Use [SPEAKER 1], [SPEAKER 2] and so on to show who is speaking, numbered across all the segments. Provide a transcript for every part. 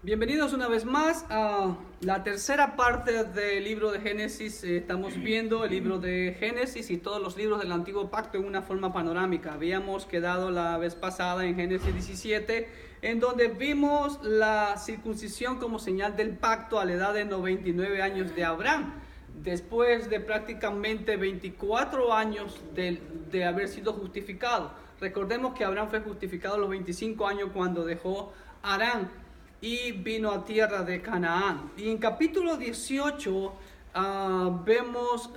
[SPEAKER 1] Bienvenidos una vez más a la tercera parte del libro de Génesis. Estamos viendo el libro de Génesis y todos los libros del Antiguo Pacto en una forma panorámica. Habíamos quedado la vez pasada en Génesis 17, en donde vimos la circuncisión como señal del pacto a la edad de 99 años de Abraham, después de prácticamente 24 años de haber sido justificado. Recordemos que Abraham fue justificado a los 25 años cuando dejó Harán y vino a tierra de Canaán. Y en capítulo 18 vemos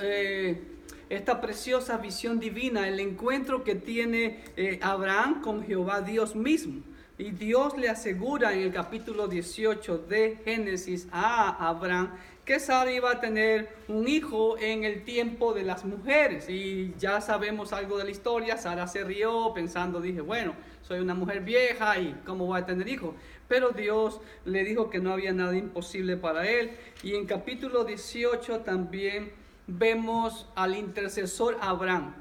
[SPEAKER 1] esta preciosa visión divina, el encuentro que tiene Abraham con Jehová Dios mismo. Y Dios le asegura en el capítulo 18 de Génesis a Abraham que Sara iba a tener un hijo en el tiempo de las mujeres. Y ya sabemos algo de la historia. Sara se rió pensando, dije, bueno, soy una mujer vieja y ¿cómo voy a tener hijo? Pero Dios le dijo que no había nada imposible para él. Y en capítulo 18 también vemos al intercesor Abraham.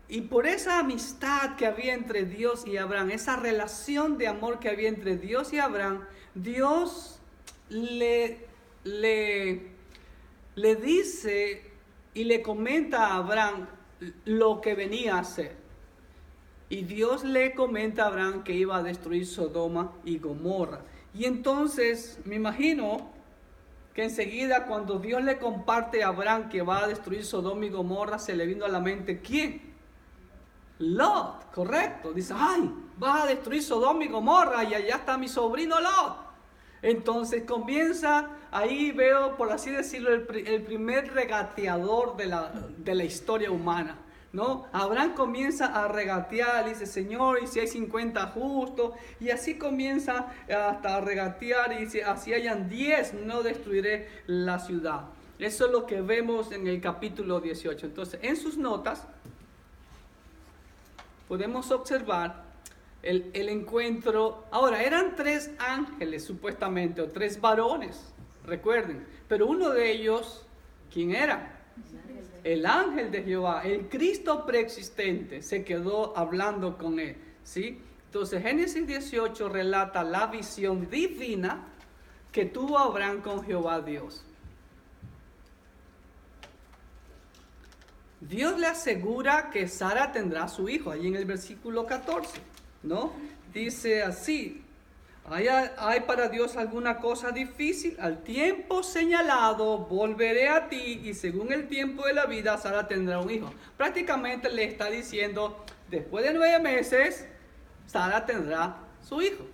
[SPEAKER 1] Y por esa amistad que había entre Dios y Abraham, esa relación de amor que había entre Dios y Abraham, Dios le dice y le comenta a Abraham lo que venía a hacer. Y Dios le comenta a Abraham que iba a destruir Sodoma y Gomorra. Y entonces me imagino que enseguida cuando Dios le comparte a Abraham que va a destruir Sodoma y Gomorra, se le vino a la mente, ¿quién? Lot, correcto. Dice, ay, vas a destruir Sodoma y Gomorra y allá está mi sobrino Lot. Entonces comienza, ahí veo, por así decirlo, el primer regateador de la historia humana, ¿no? Abraham comienza a regatear, dice, Señor, y si hay 50 justos, y así comienza hasta a regatear, y dice, así hayan 10, no destruiré la ciudad. Eso es lo que vemos en el capítulo 18. Entonces, en sus notas podemos observar el encuentro. Ahora, eran 3 ángeles supuestamente, o 3 varones, recuerden, pero uno de ellos, ¿quién era? El ángel de Jehová, el Cristo preexistente, se quedó hablando con él, ¿sí? Entonces, Génesis 18 relata la visión divina que tuvo Abraham con Jehová Dios. Dios le asegura que Sara tendrá su hijo, ahí en el versículo 14, ¿no? Dice así, ¿hay para Dios alguna cosa difícil? Al tiempo señalado volveré a ti y según el tiempo de la vida Sara tendrá un hijo. Prácticamente le está diciendo, después de 9 meses, Sara tendrá su hijo,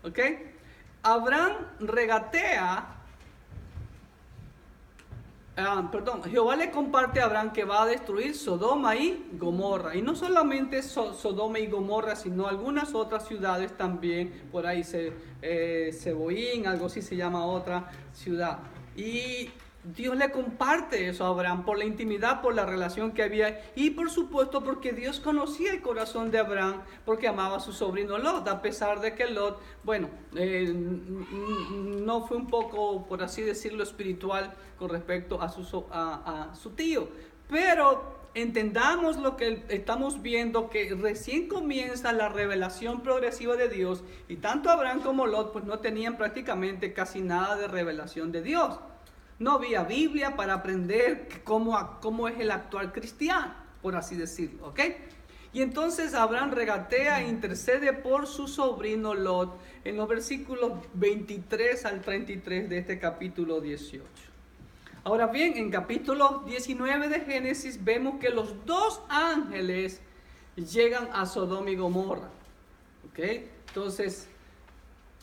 [SPEAKER 1] ¿ok? Abraham regatea. Jehová le comparte a Abraham que va a destruir Sodoma y Gomorra. Y no solamente Sodoma y Gomorra, sino algunas otras ciudades también. Por ahí Seboín, algo así se llama otra ciudad. Y Dios le comparte eso a Abraham por la intimidad, por la relación que había. Y por supuesto porque Dios conocía el corazón de Abraham, porque amaba a su sobrino Lot. A pesar de que Lot, bueno, no fue un poco, por así decirlo, espiritual con respecto a su tío. Pero entendamos lo que estamos viendo, que recién comienza la revelación progresiva de Dios. Y tanto Abraham como Lot pues no tenían prácticamente casi nada de revelación de Dios. No había Biblia para aprender cómo es el actual cristiano, por así decirlo, ¿ok? Y entonces Abraham regatea e intercede por su sobrino Lot en los versículos 23 al 33 de este capítulo 18. Ahora bien, en capítulo 19 de Génesis vemos que los 2 ángeles llegan a Sodoma y Gomorra, ¿ok? Entonces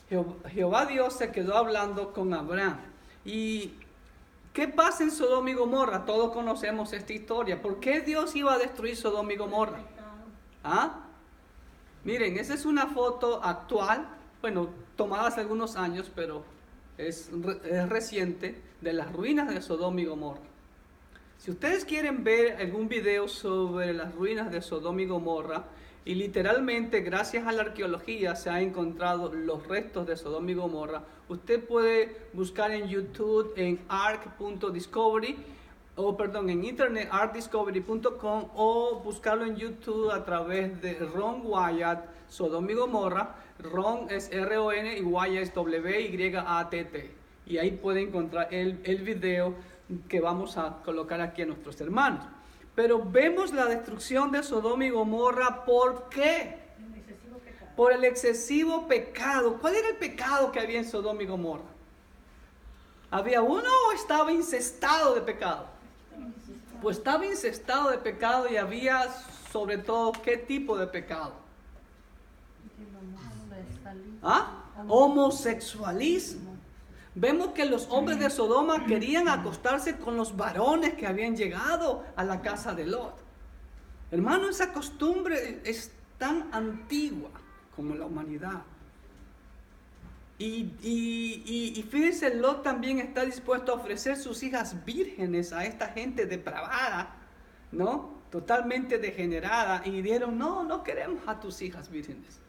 [SPEAKER 1] Jehová Dios se quedó hablando con Abraham. Y ¿qué pasa en Sodoma y Gomorra? Todos conocemos esta historia. ¿Por qué Dios iba a destruir Sodoma y Gomorra? Miren, esa es una foto actual, bueno, tomada hace algunos años, pero es reciente, de las ruinas de Sodoma y Gomorra. Si ustedes quieren ver algún video sobre las ruinas de Sodoma y Gomorra, y literalmente gracias a la arqueología se han encontrado los restos de Sodoma y Gomorra, usted puede buscar en YouTube en ark.discovery, en internet artdiscovery.com, o buscarlo en YouTube a través de Ron Wyatt, Sodoma y Gomorra. Ron es R-O-N y Y es W-Y-A-T-T. Y ahí pueden encontrar el video que vamos a colocar aquí a nuestros hermanos. Pero vemos la destrucción de Sodoma y Gomorra. ¿Por qué? Por el excesivo pecado. ¿Cuál era el pecado que había en Sodoma y Gomorra? ¿Había uno o estaba incestado de pecado? Pues estaba incestado de pecado y había sobre todo ¿qué tipo de pecado? ¿Ah? Homosexualismo. Vemos que los hombres de Sodoma querían acostarse con los varones que habían llegado a la casa de Lot. Hermano, esa costumbre es tan antigua como la humanidad. Y fíjense, Lot también está dispuesto a ofrecer sus hijas vírgenes a esta gente depravada, ¿no? Totalmente degenerada. Y dijeron, no queremos a tus hijas vírgenes.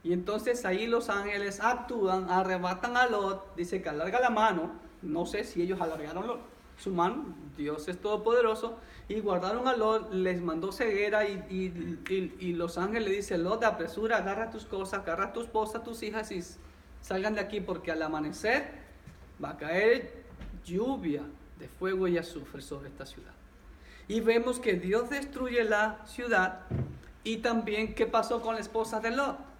[SPEAKER 1] Y entonces ahí los ángeles actúan, arrebatan a Lot, dice que alarga la mano, no sé si ellos alargaron su mano, Dios es todopoderoso, y guardaron a Lot, les mandó ceguera y los ángeles le dicen, Lot, apresura, agarra tus cosas, agarra a tu esposa, tus hijas y salgan de aquí porque al amanecer va a caer lluvia de fuego y azufre sobre esta ciudad. Y vemos que Dios destruye la ciudad y también ¿qué pasó con la esposa de Lot?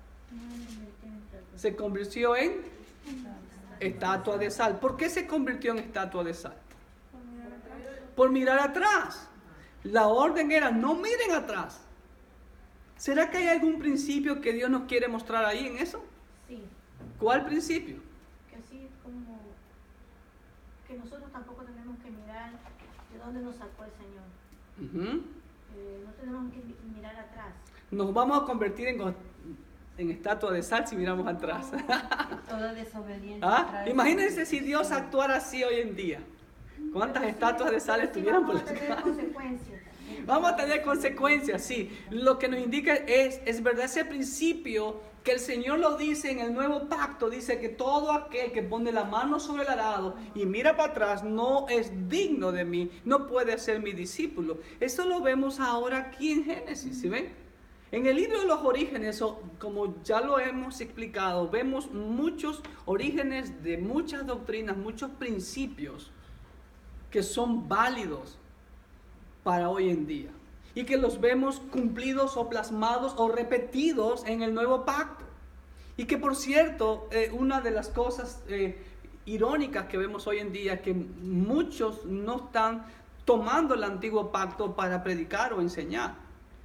[SPEAKER 1] Se convirtió en estatua de sal. ¿Por qué se convirtió en estatua de sal? Por mirar atrás. La orden era, no miren atrás. ¿Será que hay algún principio que Dios nos quiere mostrar ahí en eso?
[SPEAKER 2] Sí.
[SPEAKER 1] ¿Cuál principio?
[SPEAKER 2] Que así como que nosotros tampoco tenemos que mirar de dónde nos sacó el Señor. No tenemos que mirar atrás.
[SPEAKER 1] Nos vamos a convertir en estatua de sal si miramos atrás.
[SPEAKER 3] Toda desobediencia.
[SPEAKER 1] ¿Ah? Imagínense si Dios actuara así hoy en día. ¿Cuántas estatuas de sal estuvieran por la ciudad?
[SPEAKER 2] Vamos a tener consecuencias.
[SPEAKER 1] Vamos a tener consecuencias, sí. Lo que nos indica es verdad ese principio que el Señor lo dice en el nuevo pacto. Dice que todo aquel que pone la mano sobre el arado y mira para atrás no es digno de mí, no puede ser mi discípulo. Eso lo vemos ahora aquí en Génesis, ¿sí ven? En el libro de los orígenes, como ya lo hemos explicado, vemos muchos orígenes de muchas doctrinas, muchos principios que son válidos para hoy en día y que los vemos cumplidos o plasmados o repetidos en el nuevo pacto. Y que por cierto, una de las cosas irónicas que vemos hoy en día es que muchos no están tomando el antiguo pacto para predicar o enseñar.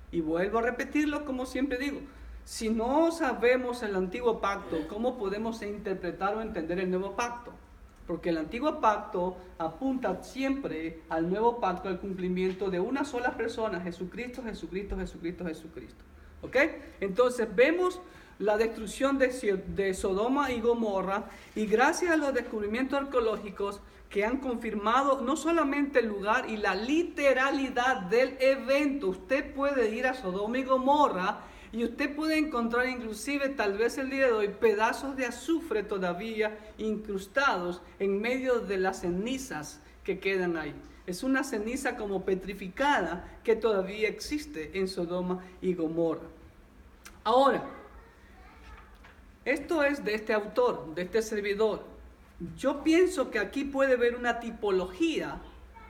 [SPEAKER 1] Y vuelvo a repetirlo como siempre digo, si no sabemos el antiguo pacto, ¿cómo podemos interpretar o entender el nuevo pacto? Porque el antiguo pacto apunta siempre al nuevo pacto, al cumplimiento de una sola persona, Jesucristo, Jesucristo, Jesucristo, Jesucristo. ¿Ok? Entonces vemos la destrucción de Sodoma y Gomorra y gracias a los descubrimientos arqueológicos que han confirmado no solamente el lugar y la literalidad del evento. Usted puede ir a Sodoma y Gomorra y usted puede encontrar inclusive tal vez el día de hoy pedazos de azufre todavía incrustados en medio de las cenizas que quedan ahí. Es una ceniza como petrificada que todavía existe en Sodoma y Gomorra. Ahora, esto es de este autor, de este servidor. Yo pienso que aquí puede haber una tipología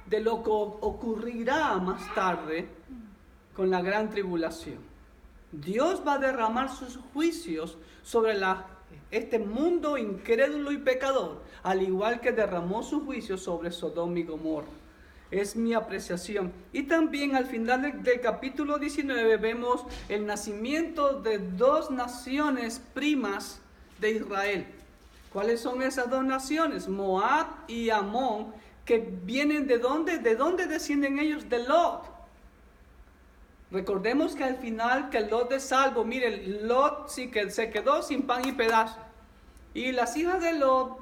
[SPEAKER 1] de lo que ocurrirá más tarde con la gran tribulación. Dios va a derramar sus juicios sobre este mundo incrédulo y pecador, al igual que derramó sus juicios sobre Sodoma y Gomorra. Es mi apreciación. Y también al final del capítulo 19 vemos el nacimiento de dos naciones primas de Israel. ¿Cuáles son esas dos naciones? Moab y Amón, que vienen ¿de dónde? ¿De dónde descienden ellos? De Lot. Recordemos que al final que Lot es salvo. Mire, Lot sí que se quedó sin pan y pedazo. Y las hijas de Lot,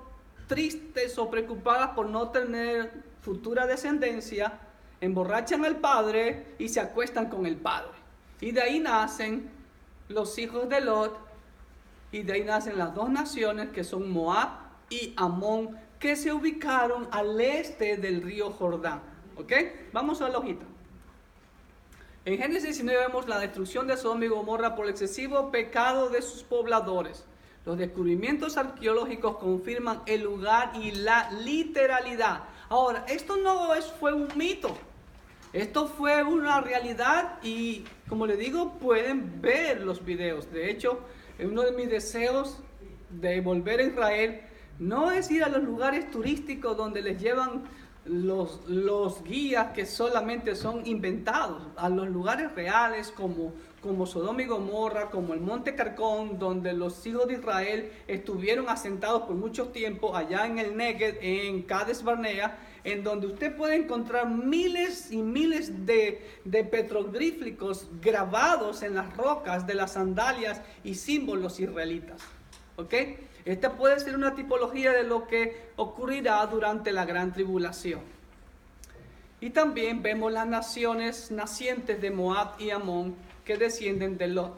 [SPEAKER 1] tristes o preocupadas por no tener futura descendencia, emborrachan al padre y se acuestan con el padre. Y de ahí nacen los hijos de Lot. Y de ahí nacen las dos naciones que son Moab y Amón, que se ubicaron al este del río Jordán. ¿Ok? Vamos a la hojita. En Génesis 19 vemos la destrucción de Sodoma y Gomorra por el excesivo pecado de sus pobladores. Los descubrimientos arqueológicos confirman el lugar y la literalidad. Ahora, esto no fue un mito. Esto fue una realidad y, como les digo, pueden ver los videos. De hecho, uno de mis deseos de volver a Israel no es ir a los lugares turísticos donde les llevan los guías que solamente son inventados, a los lugares reales como Sodoma y Gomorra, como el Monte Carcón, donde los hijos de Israel estuvieron asentados por mucho tiempo, allá en el Negev, en Cades Barnea, en donde usted puede encontrar miles y miles de petroglíficos grabados en las rocas de las sandalias y símbolos israelitas. ¿Ok? Esta puede ser una tipología de lo que ocurrirá durante la gran tribulación. Y también vemos las naciones nacientes de Moab y Amón que descienden de Lot.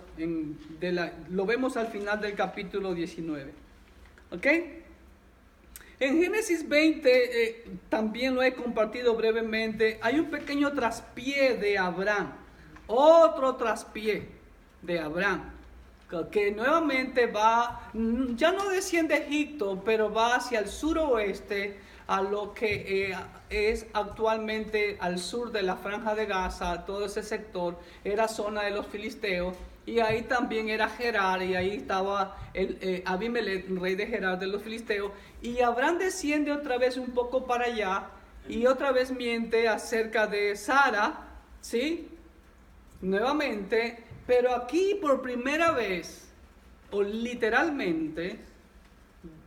[SPEAKER 1] Lo vemos al final del capítulo 19. ¿Ok? En Génesis 20, también lo he compartido brevemente, hay un pequeño traspié de Abraham. Otro traspié de Abraham. Que nuevamente va, ya no desciende a Egipto, pero va hacia el suroeste, a lo que es actualmente al sur de la Franja de Gaza. Todo ese sector era zona de los filisteos, y ahí también era Gerar, y ahí estaba Abimelech, rey de Gerar de los filisteos. Y Abraham desciende otra vez un poco para allá, y otra vez miente acerca de Sara, ¿sí? Nuevamente. Pero aquí por primera vez, o literalmente,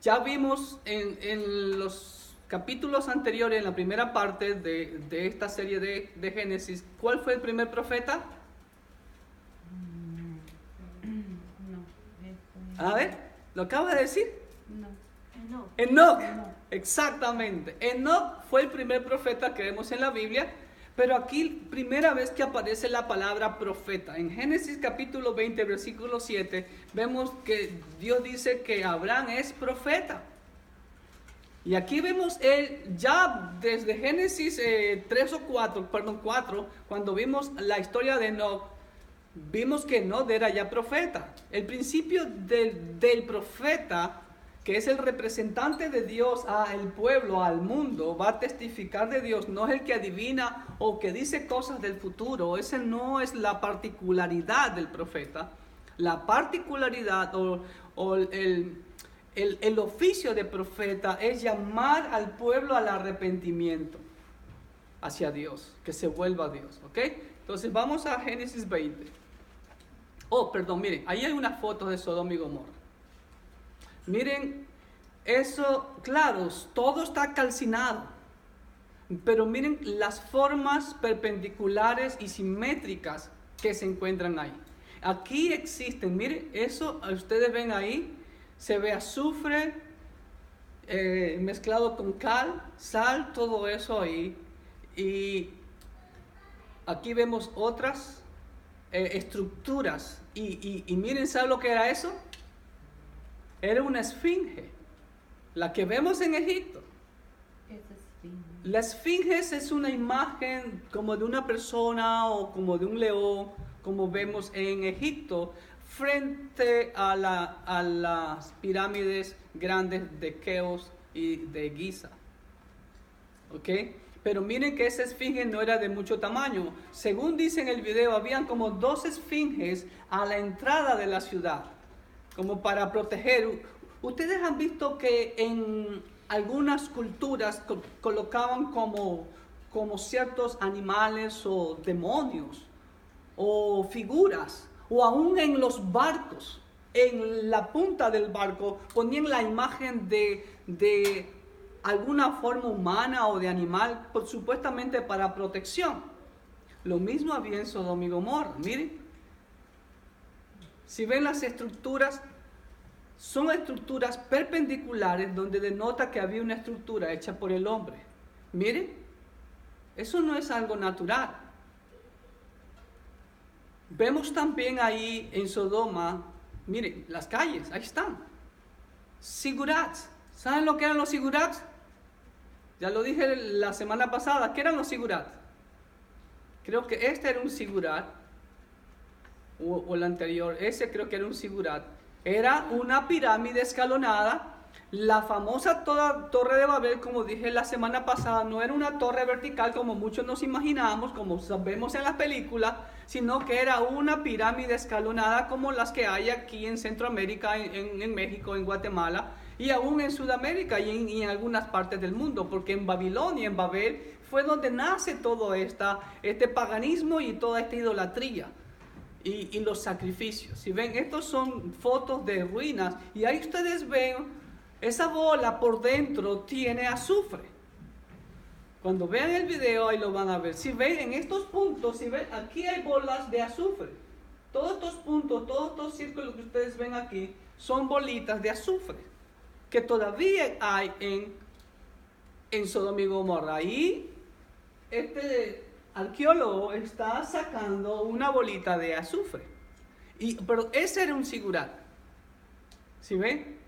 [SPEAKER 1] ya vimos en los capítulos anteriores, en la primera parte de esta serie de Génesis, ¿cuál fue el primer profeta?
[SPEAKER 3] No.
[SPEAKER 1] A ver, ¿lo acaba de decir?
[SPEAKER 3] No.
[SPEAKER 1] Enoc. Exactamente. Enoc fue el primer profeta que vemos en la Biblia. Pero aquí, primera vez que aparece la palabra profeta. En Génesis capítulo 20, versículo 7, vemos que Dios dice que Abraham es profeta. Y aquí vemos ya desde Génesis 4, cuando vimos la historia de Enoc, vimos que Enoc era ya profeta. El principio del profeta, que es el representante de Dios al pueblo, al mundo, va a testificar de Dios, no es el que adivina o que dice cosas del futuro. Ese no es la particularidad del profeta. La particularidad o el oficio de profeta es llamar al pueblo al arrepentimiento hacia Dios, que se vuelva a Dios. ¿Ok? Entonces vamos a Génesis 20. Miren, ahí hay una foto de Sodoma y Gomorra. Miren, eso, claro, todo está calcinado, pero miren las formas perpendiculares y simétricas que se encuentran ahí. Aquí existen, miren, eso ustedes ven ahí, se ve azufre mezclado con cal, sal, todo eso ahí. Y aquí vemos otras estructuras. Y miren, ¿saben lo que era eso? Era una esfinge, la que vemos en Egipto. La esfinge es una imagen como de una persona o como de un león, como vemos en Egipto, frente a las pirámides grandes de Keops y de Giza. ¿Ok? Pero miren que esa esfinge no era de mucho tamaño. Según dice en el video, habían como 2 esfinges a la entrada de la ciudad, como para proteger. Ustedes han visto que en algunas culturas colocaban como ciertos animales o demonios o figuras, o aún en los barcos, en la punta del barco ponían la imagen de alguna forma humana o de animal, supuestamente para protección. Lo mismo había en Sodoma y Gomorra. Miren, si ven las estructuras, son estructuras perpendiculares donde denota que había una estructura hecha por el hombre. Miren, eso no es algo natural. Vemos también ahí en Sodoma, miren, las calles, ahí están. Sigurats. ¿Saben lo que eran los sigurats? Ya lo dije la semana pasada. ¿Qué eran los sigurats? creo que este era un sigurat, o el anterior, ese creo que era un sigurat. Era una pirámide escalonada. La famosa Torre de Babel, como dije la semana pasada, no era una torre vertical como muchos nos imaginamos, como vemos en las películas, sino que era una pirámide escalonada como las que hay aquí en Centroamérica, en México, en Guatemala, y aún en Sudamérica y en algunas partes del mundo, porque en Babilonia, en Babel, fue donde nace todo este paganismo y toda esta idolatría. Y los sacrificios. Si ven, estos son fotos de ruinas, y ahí ustedes ven, esa bola por dentro tiene azufre. Cuando vean el video ahí lo van a ver. Si ven en estos puntos, si ven, aquí hay bolas de azufre. Todos estos puntos, todos estos círculos que ustedes ven aquí, son bolitas de azufre, que todavía hay en Sodoma y Gomorra. Y este arqueólogo está sacando una bolita de azufre. Pero ese era un sigurat. ¿Sí ven?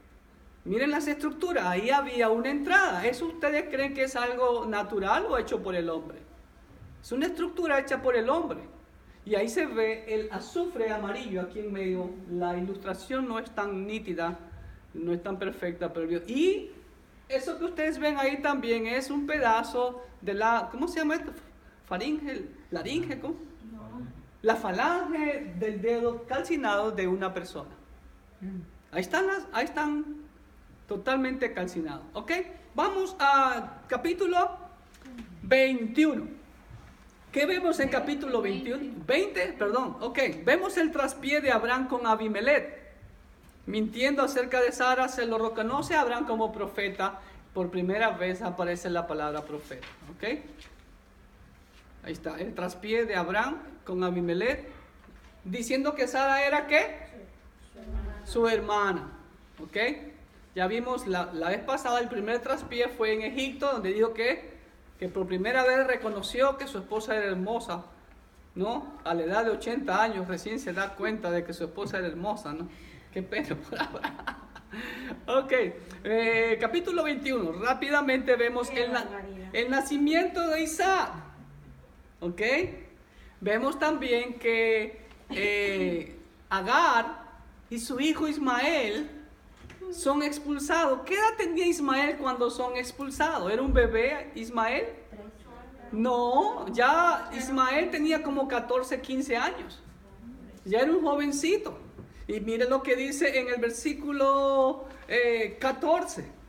[SPEAKER 1] Miren las estructuras, ahí había una entrada. ¿Eso ustedes creen que es algo natural o hecho por el hombre? Es una estructura hecha por el hombre. Y ahí se ve el azufre amarillo aquí en medio. La ilustración no es tan nítida, no es tan perfecta, pero y eso que ustedes ven ahí también es un pedazo de la, ¿cómo se llama esto? Laringe, ¿cómo?
[SPEAKER 2] No.
[SPEAKER 1] La falange del dedo calcinado de una persona. Ahí están totalmente calcinados. ¿Ok? Vamos a capítulo 21. ¿Qué vemos en capítulo 21? 20, perdón. Ok, vemos el traspié de Abraham con Abimelech. Mintiendo acerca de Sara, se lo reconoce a Abraham como profeta. Por primera vez aparece la palabra profeta. ¿Ok? Ahí está, el traspié de Abraham con Abimelech, diciendo que Sara era ¿qué? Su hermana. ¿Ok? Ya vimos la vez pasada, el primer traspié fue en Egipto, donde dijo que por primera vez reconoció que su esposa era hermosa, ¿no? A la edad de 80 años recién se da cuenta de que su esposa era hermosa, ¿no? Qué pena por Abraham. Ok, capítulo 21, rápidamente vemos el nacimiento de Isaac. ¿Ok? Vemos también que Agar y su hijo Ismael son expulsados. ¿Qué edad tenía Ismael cuando son expulsados? ¿Era un bebé Ismael? No, ya Ismael tenía como 14, 15 años. Ya era un jovencito. Y miren lo que dice en el versículo 14.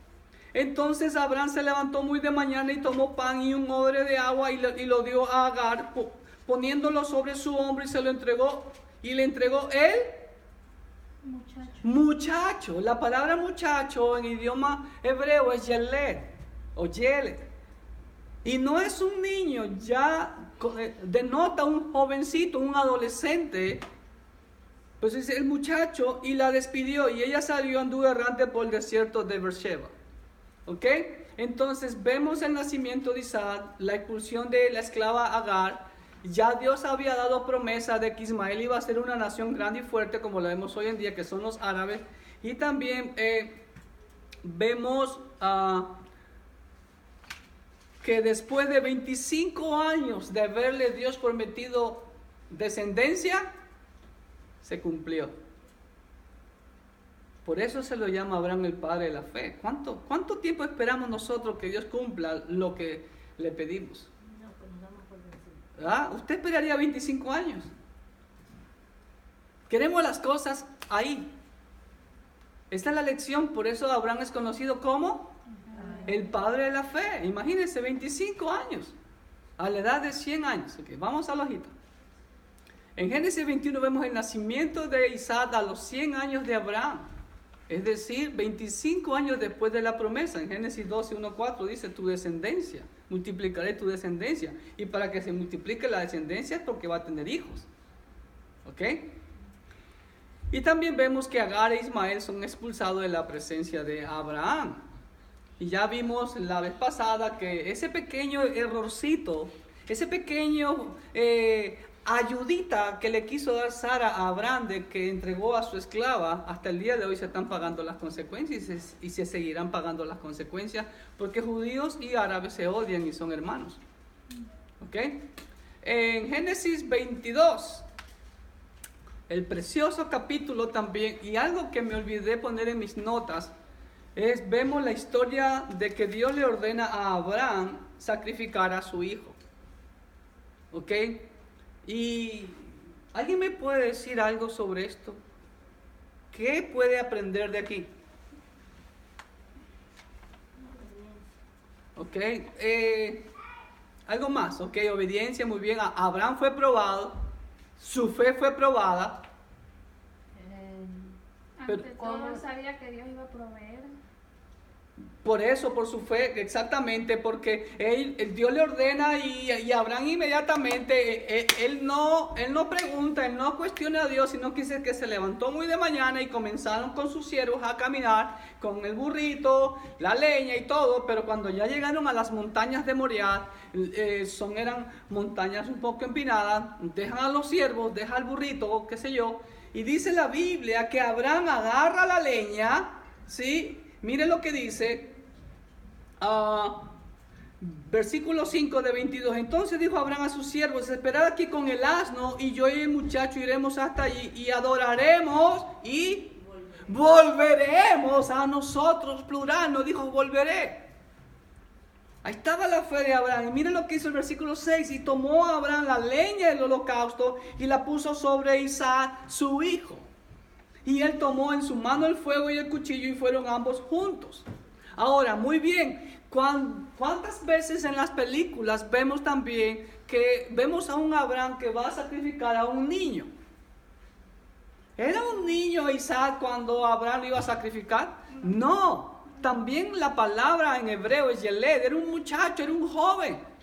[SPEAKER 1] Entonces Abraham se levantó muy de mañana y tomó pan y un odre de agua y lo dio a Agar, poniéndolo sobre su hombro, y se lo entregó. Y le entregó él. Muchacho. La palabra muchacho en idioma hebreo es Yelet o Yelet. Y no es un niño, ya denota un jovencito, un adolescente. Pues es el muchacho, y la despidió, y ella salió, anduvo errante por el desierto de Beersheba. ¿Ok? Entonces vemos el nacimiento de Isaac, la expulsión de la esclava Agar. Ya Dios había dado promesa de que Ismael iba a ser una nación grande y fuerte, como la vemos hoy en día, que son los árabes. Y también vemos que después de 25 años de haberle Dios prometido descendencia, se cumplió. Por eso se lo llama Abraham el padre de la fe. ¿Cuánto tiempo esperamos nosotros que Dios cumpla lo que le pedimos?
[SPEAKER 2] No, pues nos damos por vencidos.
[SPEAKER 1] ¿Usted esperaría 25 años? Queremos las cosas ahí. Esta es la lección, por eso Abraham es conocido como el padre de la fe. Imagínense, 25 años, a la edad de 100 años. Okay, vamos a la hojita. En Génesis 21 vemos el nacimiento de Isaac a los 100 años de Abraham. Es decir, 25 años después de la promesa. En Génesis 12, 1-4 dice, tu descendencia, multiplicaré tu descendencia. Y para que se multiplique la descendencia es porque va a tener hijos. ¿Ok? Y también vemos que Agar e Ismael son expulsados de la presencia de Abraham. Y ya vimos la vez pasada que ese pequeño errorcito, ese pequeño ayudita que le quiso dar Sara a Abraham, de que entregó a su esclava, hasta el día de hoy se están pagando las consecuencias y se seguirán pagando las consecuencias, porque judíos y árabes se odian y son hermanos. ¿Ok? en Génesis 22, el precioso capítulo también, y algo que me olvidé poner en mis notas, vemos la historia de que Dios le ordena a Abraham sacrificar a su hijo. ¿Ok? Y ¿alguien me puede decir algo sobre esto? ¿Qué puede aprender de aquí? ¿Ok? Algo más, ¿ok? Obediencia, muy bien. Abraham fue probado, su fe fue probada.
[SPEAKER 4] Ante todo sabía que Dios iba a proveer.
[SPEAKER 1] Por eso, por su fe, exactamente, porque el Dios le ordena y Abraham inmediatamente, él no pregunta, él no cuestiona a Dios, sino que dice que se levantó muy de mañana y comenzaron con sus siervos a caminar con el burrito, la leña y todo, pero cuando ya llegaron a las montañas de Moriah, eran montañas un poco empinadas, dejan a los siervos, deja al burrito, qué sé yo, y dice la Biblia que Abraham agarra la leña, ¿sí? Mire lo que dice, versículo 5 de 22. Entonces dijo Abraham a sus siervos: esperad aquí con el asno, y yo y el muchacho iremos hasta allí y adoraremos y volveremos a nosotros, plural, no dijo volveré. Ahí estaba la fe de Abraham. Y mire lo que hizo el versículo 6. Y tomó a Abraham la leña del holocausto y la puso sobre Isaac su hijo. Y él tomó en su mano el fuego y el cuchillo, y fueron ambos juntos. Ahora, muy bien, ¿cuántas veces en las películas vemos también que vemos a un Abraham que va a sacrificar a un niño? ¿Era un niño Isaac cuando Abraham lo iba a sacrificar? No, también la palabra en hebreo es Yeled, era un muchacho, era un joven.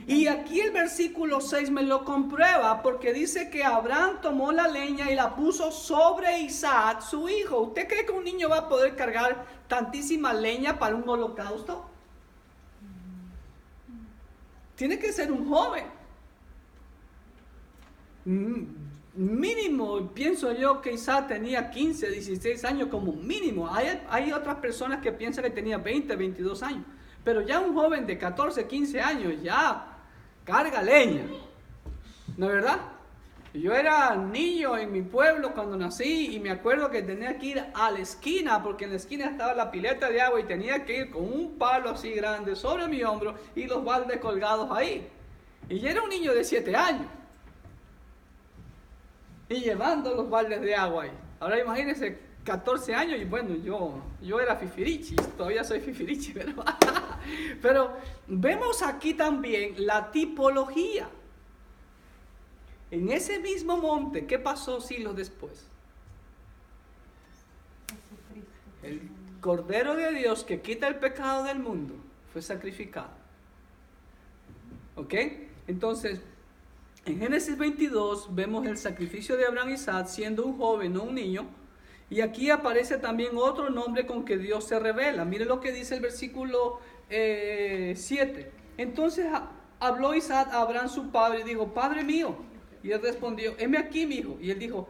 [SPEAKER 1] Y aquí el versículo 6 me lo comprueba, porque dice que Abraham tomó la leña y la puso sobre Isaac, su hijo. ¿Usted cree que un niño va a poder cargar tantísima leña para un holocausto? Tiene que ser un joven. Mínimo, pienso yo que Isaac tenía 15, 16 años como mínimo. Hay otras personas que piensan que tenía 20, 22 años. Pero ya un joven de 14, 15 años ya carga leña, ¿no es verdad? Yo era niño en mi pueblo cuando nací y me acuerdo que tenía que ir a la esquina, porque en la esquina estaba la pileta de agua y tenía que ir con un palo así grande sobre mi hombro y los baldes colgados ahí. Y yo era un niño de 7 años y llevando los baldes de agua ahí. Ahora imagínense, 14 años y bueno, yo era fifirichi, todavía soy fifirichi, pero vemos aquí también la tipología. En ese mismo monte, ¿qué pasó siglos después? El Cordero de Dios que quita el pecado del mundo fue sacrificado. ¿Ok? Entonces, en Génesis 22 vemos el sacrificio de Abraham y Isaac siendo un joven, no un niño. Y aquí aparece también otro nombre con que Dios se revela. Mire lo que dice el versículo 7. Entonces habló Isaac a Abraham su padre y dijo: Padre mío. Y él respondió: heme aquí, mi hijo. Y él dijo: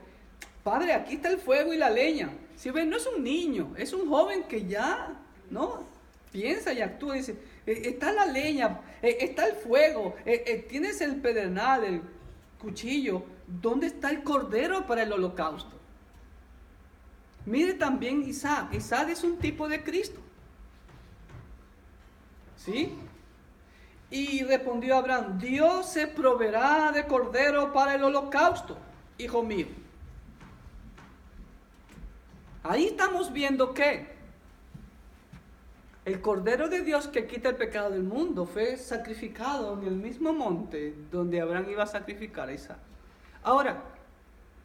[SPEAKER 1] Padre, aquí está el fuego y la leña. Si ven, no es un niño, es un joven que ya, ¿no? Piensa y actúa. Dice: está la leña, está el fuego, tienes el pedernal, el cuchillo. ¿Dónde está el cordero para el holocausto? Mire también Isaac. Isaac es un tipo de Cristo. ¿Sí? Y respondió Abraham: Dios se proveerá de cordero para el holocausto, hijo mío. Ahí estamos viendo que el cordero de Dios que quita el pecado del mundo fue sacrificado en el mismo monte donde Abraham iba a sacrificar a Isaac. Ahora,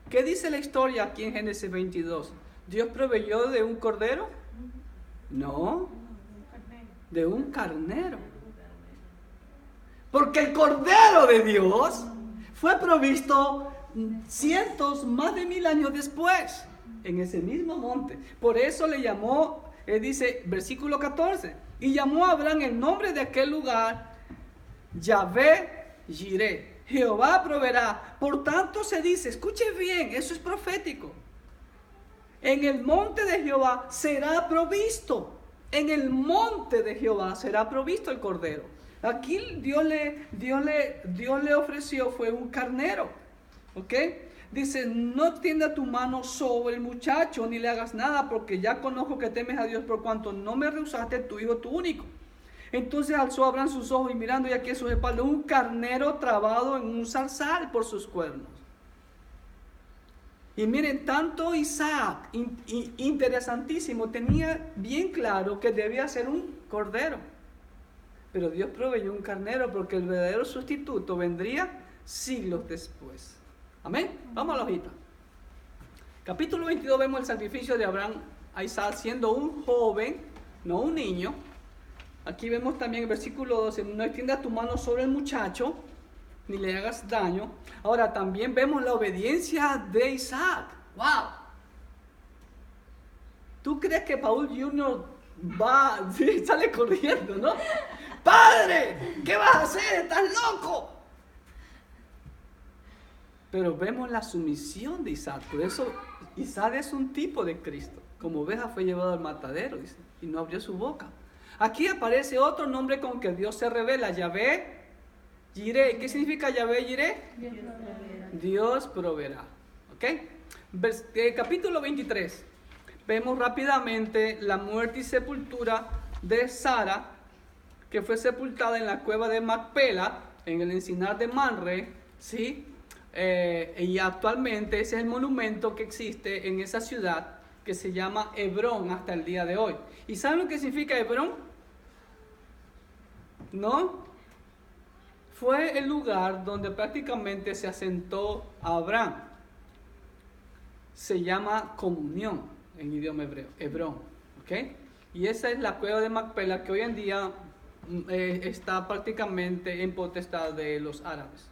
[SPEAKER 1] ¿qué dice la historia aquí en Génesis 22? ¿Dios proveyó de un cordero? No, de un carnero. Porque el cordero de Dios fue provisto cientos, más de 1000 años después, en ese mismo monte. Por eso le llamó, dice, versículo 14, y llamó a Abraham el nombre de aquel lugar, Yahvé Jireh, Jehová proveerá. Por tanto se dice, escuche bien, eso es profético. En el monte de Jehová será provisto. En el monte de Jehová será provisto el cordero. Aquí Dios le ofreció fue un carnero. ¿Ok? Dice, no tienda tu mano sobre el muchacho, ni le hagas nada, porque ya conozco que temes a Dios por cuanto no me rehusaste tu hijo, tu único. Entonces alzó Abraham sus ojos y mirando y aquí a sus espaldas un carnero trabado en un zarzal por sus cuernos. Y miren, tanto Isaac, interesantísimo, tenía bien claro que debía ser un cordero. Pero Dios proveyó un carnero porque el verdadero sustituto vendría siglos después. Amén. Vamos a la hojita. Capítulo 22 vemos el sacrificio de Abraham a Isaac siendo un joven, no un niño. Aquí vemos también el versículo 12, no extiendas tu mano sobre el muchacho, ni le hagas daño. Ahora también vemos la obediencia de Isaac. ¡Wow! ¿Tú crees que Paul Jr. sale corriendo, no? ¡Padre! ¿Qué vas a hacer? ¡Estás loco! Pero vemos la sumisión de Isaac. Por eso Isaac es un tipo de Cristo. Como oveja fue llevado al matadero, dice, y no abrió su boca. Aquí aparece otro nombre con que Dios se revela, Yahvé Jireh. ¿Qué significa Yahvé Jireh? Dios proveerá. ¿Ok? Capítulo 23. Vemos rápidamente la muerte y sepultura de Sara, que fue sepultada en la cueva de Macpela, en el encinar de Manre, ¿sí? Y actualmente ese es el monumento que existe en esa ciudad que se llama Hebrón hasta el día de hoy. ¿Y saben lo que significa Hebrón? ¿No? Fue el lugar donde prácticamente se asentó Abraham. Se llama comunión en idioma hebreo, Hebrón. ¿Ok? Y esa es la cueva de Macpela que hoy en día está prácticamente en potestad de los árabes.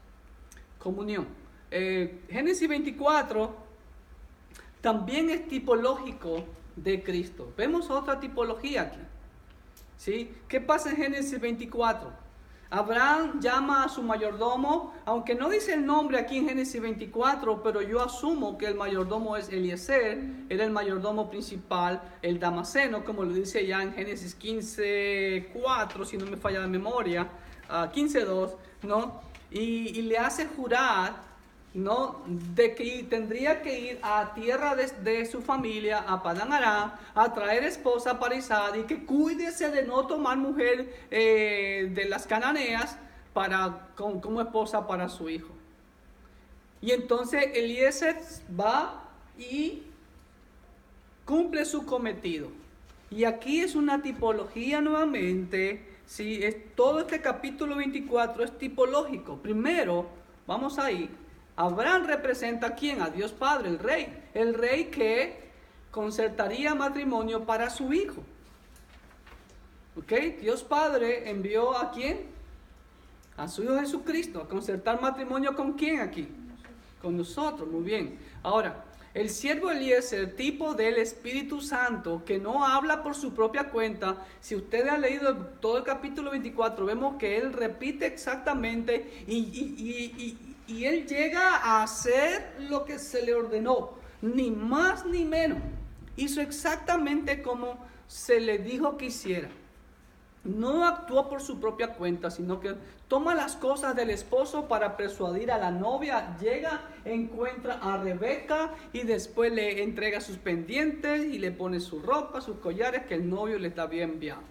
[SPEAKER 1] Comunión. Génesis 24 también es tipológico de Cristo. Vemos otra tipología aquí. ¿Sí? ¿Qué pasa en Génesis 24? Abraham llama a su mayordomo, aunque no dice el nombre aquí en Génesis 24, pero yo asumo que el mayordomo es Eliezer, era el mayordomo principal, el Damaseno, como lo dice ya en Génesis 15:4, si no me falla la memoria, 15:2, ¿no? Y le hace jurar, ¿no? De que tendría que ir a tierra de su familia, a Padán Aram, a traer esposa para Isaac, y que cuídese de no tomar mujer de las cananeas como esposa para su hijo. Y entonces Eliezer va y cumple su cometido. Y aquí es una tipología nuevamente, ¿sí? Todo este capítulo 24 es tipológico. Primero, vamos ahí. Abraham representa ¿a quién? A Dios Padre, el rey que concertaría matrimonio para su hijo. ¿Ok? Dios Padre envió ¿a quién? A su Hijo Jesucristo, a concertar matrimonio ¿con quién aquí? Con nosotros, muy bien. Ahora, el siervo Eliezer, tipo del Espíritu Santo, que no habla por su propia cuenta. Si ustedes han leído todo el capítulo 24, vemos que él repite exactamente y él llega a hacer lo que se le ordenó, ni más ni menos. Hizo exactamente como se le dijo que hiciera. No actuó por su propia cuenta, sino que toma las cosas del esposo para persuadir a la novia. Llega, encuentra a Rebeca y después le entrega sus pendientes y le pone su ropa, sus collares que el novio le había enviado.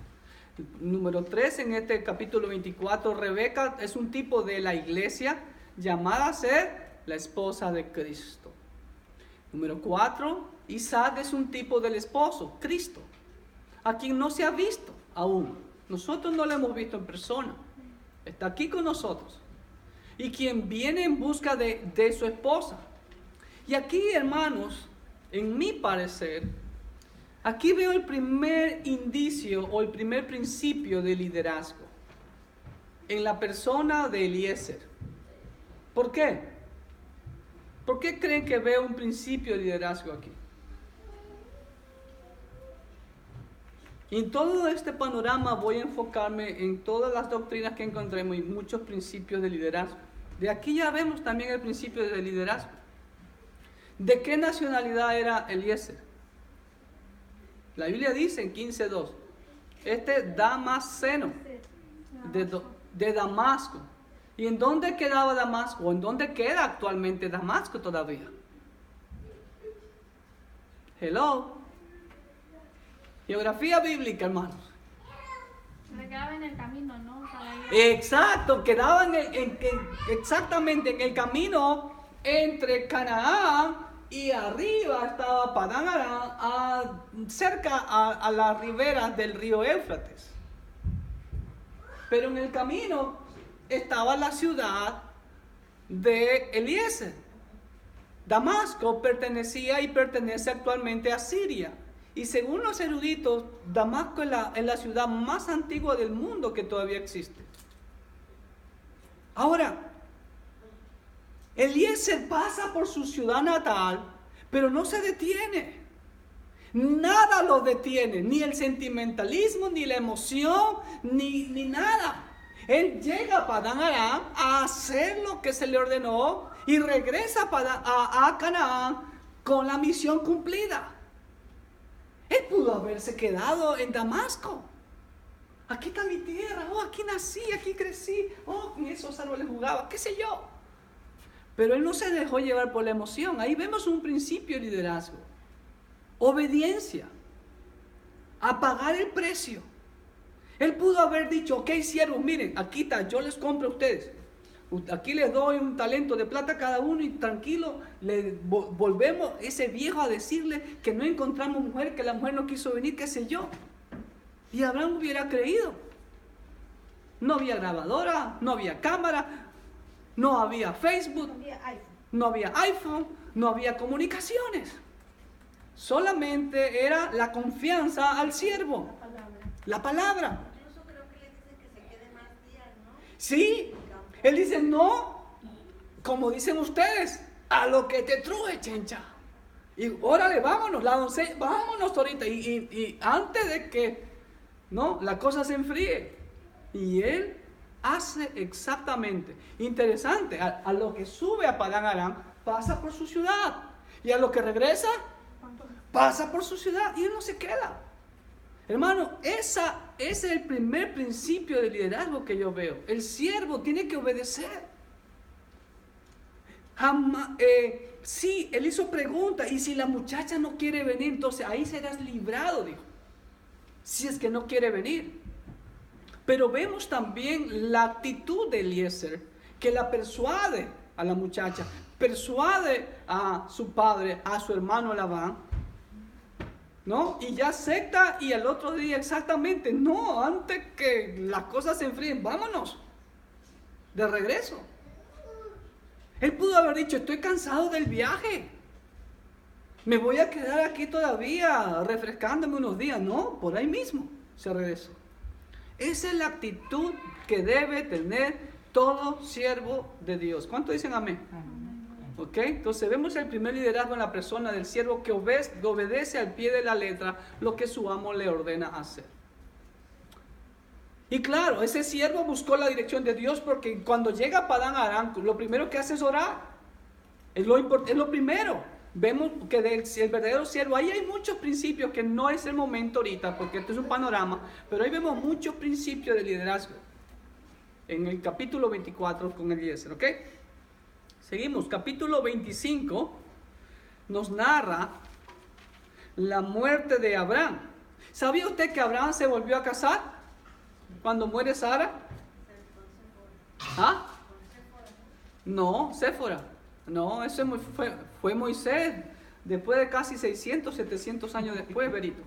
[SPEAKER 1] Número 3, en este capítulo 24, Rebeca es un tipo de la iglesia llamada a ser la esposa de Cristo. Número 4, Isaac es un tipo del esposo, Cristo, a quien no se ha visto aún. Nosotros no lo hemos visto en persona. Está aquí con nosotros. Y quien viene en busca de su esposa. Y aquí, hermanos, en mi parecer, aquí veo el primer indicio o el primer principio de liderazgo en la persona de Eliezer. ¿Por qué? ¿Por qué creen que veo un principio de liderazgo aquí? Y en todo este panorama voy a enfocarme en todas las doctrinas que encontremos y muchos principios de liderazgo. De aquí ya vemos también el principio de liderazgo. ¿De qué nacionalidad era Eliezer? La Biblia dice en 15:2, Damaseno, de Damasco. ¿Y en dónde quedaba Damasco? ¿O en dónde queda actualmente Damasco todavía? Hello. Geografía bíblica, hermanos.
[SPEAKER 4] Se quedaba en el camino, ¿no?
[SPEAKER 1] Exacto, quedaba exactamente en el camino entre Canaán y arriba estaba Padán Aram, cerca a las riberas del río Éufrates. Pero en el camino estaba la ciudad de Eliezer. Damasco pertenecía y pertenece actualmente a Siria. Y según los eruditos, Damasco es la ciudad más antigua del mundo que todavía existe. Ahora, Eliezer pasa por su ciudad natal, pero no se detiene. Nada lo detiene, ni el sentimentalismo, ni la emoción, ni nada. Él llega a Padán Aram a hacer lo que se le ordenó y regresa a Canaán con la misión cumplida. Él pudo haberse quedado en Damasco. Aquí está mi tierra, aquí nací, aquí crecí, en esos árboles jugaba, qué sé yo. Pero él no se dejó llevar por la emoción. Ahí vemos un principio de liderazgo. Obediencia. A pagar el precio. Él pudo haber dicho, ok, siervos, miren, aquí está, yo les compro a ustedes. Aquí les doy un talento de plata a cada uno y tranquilo, le volvemos ese viejo a decirle que no encontramos mujer, que la mujer no quiso venir, qué sé yo. Y Abraham hubiera creído. No había grabadora, no había cámara, no había Facebook, no había iPhone, no había comunicaciones. Solamente era la confianza al siervo. La palabra.
[SPEAKER 2] Incluso creo que le dice que se quede más días, ¿no?
[SPEAKER 1] Sí. Él dice, no, como dicen ustedes, a lo que te truje, chencha. Y órale, vámonos, la doncella, vámonos ahorita. Y antes de que la cosa se enfríe. Y él hace exactamente. Interesante, a lo que sube a Padán Aram, pasa por su ciudad. Y a lo que regresa, pasa por su ciudad. Y él no se queda. Hermano, ese es el primer principio de liderazgo que yo veo. El siervo tiene que obedecer. Sí, él hizo pregunta, y si la muchacha no quiere venir, entonces ahí serás librado, dijo. Si es que no quiere venir. Pero vemos también la actitud de Eliezer, que la persuade a la muchacha, persuade a su padre, a su hermano Labán, ¿no? Y ya acepta, y al otro día exactamente, no, antes que las cosas se enfríen, vámonos, de regreso. Él pudo haber dicho, estoy cansado del viaje, me voy a quedar aquí todavía refrescándome unos días. No, por ahí mismo se regresó. Esa es la actitud que debe tener todo siervo de Dios. ¿Cuánto dicen amén? ¿Ok? Entonces vemos el primer liderazgo en la persona del siervo que obedece al pie de la letra lo que su amo le ordena hacer. Y claro, ese siervo buscó la dirección de Dios, porque cuando llega a Padán Aram, lo primero que hace es orar. Es lo primero. Vemos que el verdadero siervo, ahí hay muchos principios que no es el momento ahorita, porque esto es un panorama, pero ahí vemos muchos principios de liderazgo. En el capítulo 24 con Eliezer, ¿ok? Seguimos, capítulo 25 nos narra la muerte de Abraham. ¿Sabía usted que Abraham se volvió a casar cuando muere Sara? ¿Ah? No, Séfora. No, eso fue Moisés, después de casi 600, 700 años después, Berito.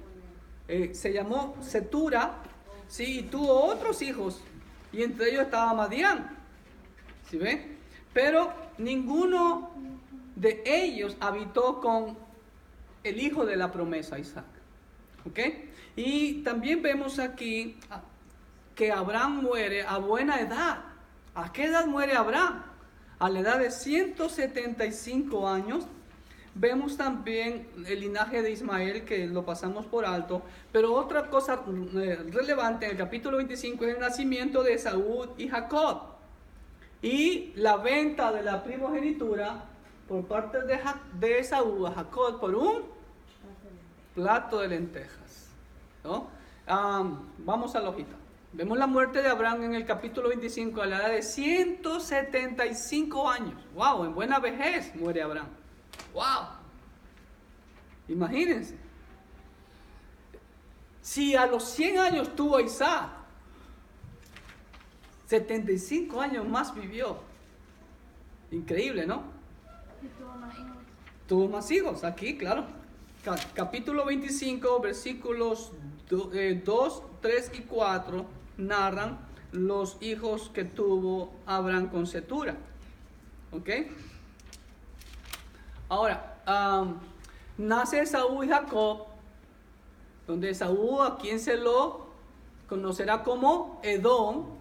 [SPEAKER 1] Se llamó Setura, sí, y tuvo otros hijos, y entre ellos estaba Madián. ¿Sí ven? Pero ninguno de ellos habitó con el hijo de la promesa, Isaac. ¿Ok? Y también vemos aquí que Abraham muere a buena edad. ¿A qué edad muere Abraham? A la edad de 175 años. Vemos también el linaje de Ismael, que lo pasamos por alto. Pero otra cosa relevante en el capítulo 25 es el nacimiento de Esaú y Jacob. Y la venta de la primogenitura por parte de Esaú a Jacob por un plato de lentejas, ¿no? Vamos a la hojita. Vemos la muerte de Abraham en el capítulo 25 a la edad de 175 años. ¡Wow! En buena vejez muere Abraham. ¡Wow! Imagínense. Si a los 100 años tuvo a Isaac, 75 años más vivió. Increíble, ¿no?
[SPEAKER 4] Y tuvo más hijos.
[SPEAKER 1] Tuvo más hijos, aquí, claro. Capítulo 25, versículos 2, 3 y 4 narran los hijos que tuvo Abraham con Cetura. ¿Ok? Ahora, nace Esaú y Jacob, donde Esaú, a quien se lo conocerá como Edom,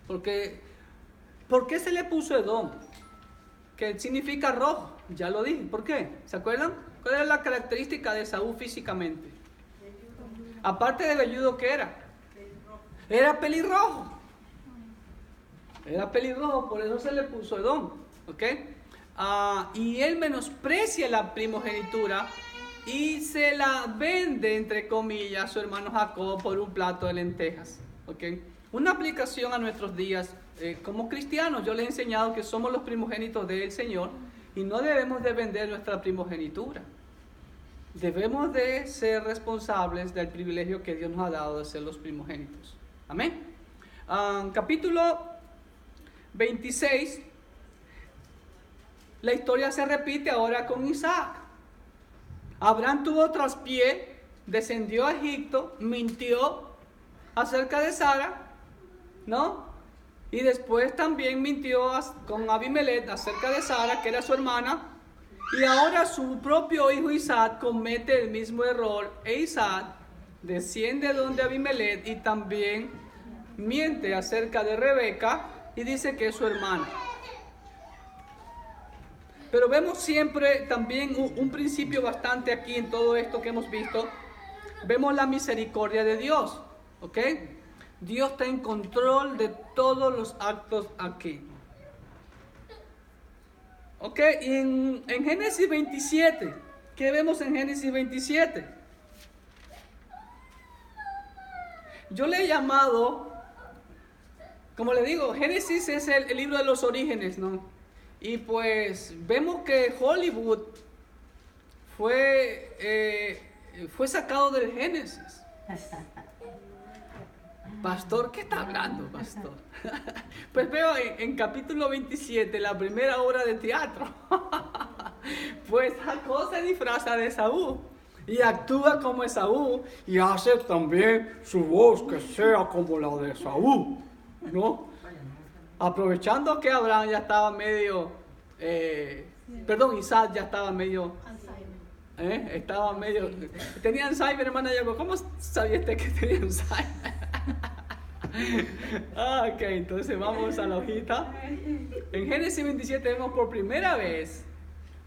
[SPEAKER 1] porque ¿por qué se le puso Edom? Que significa rojo, ya lo dije. ¿Por qué? ¿Se acuerdan? ¿Cuál era la característica de Esaú físicamente? Aparte de velludo, ¿qué era? Era pelirrojo. Era pelirrojo, por eso se le puso Edom. ¿Ok? Y él menosprecia la primogenitura y se la vende, entre comillas, a su hermano Jacob por un plato de lentejas. ¿Ok? Una aplicación a nuestros días. Como cristianos, yo les he enseñado que somos los primogénitos del Señor y no debemos de vender nuestra primogenitura. Debemos de ser responsables del privilegio que Dios nos ha dado de ser los primogénitos. Amén. Capítulo 26. La historia se repite ahora con Isaac. Abraham tuvo traspié, descendió a Egipto, mintió acerca de Sara, ¿no? Y después también mintió con Abimelech acerca de Sara, que era su hermana. Y ahora su propio hijo Isaac comete el mismo error. E Isaac desciende donde Abimelech y también miente acerca de Rebeca y dice que es su hermana. Pero vemos siempre también un principio bastante aquí en todo esto que hemos visto. Vemos la misericordia de Dios. ¿Ok? Dios está en control de todos los actos aquí. Ok, y en Génesis 27, ¿qué vemos en Génesis 27? Yo le he llamado, como le digo, Génesis es el libro de los orígenes, ¿no? Y pues vemos que Hollywood fue sacado del Génesis. Pastor, ¿qué está hablando, pastor? Pues veo en capítulo 27, la primera obra de teatro. Pues Jacob se disfraza de Esaú y actúa como Esaú y hace también su voz que sea como la de Esaú, ¿no? Aprovechando que Abraham ya estaba medio, Isaac ya estaba medio... Estaba medio... Tenía Alzheimer, hermana Yago. ¿Cómo sabía usted que tenía Alzheimer? Ok, entonces vamos a la hojita. En Génesis 27 vemos por primera vez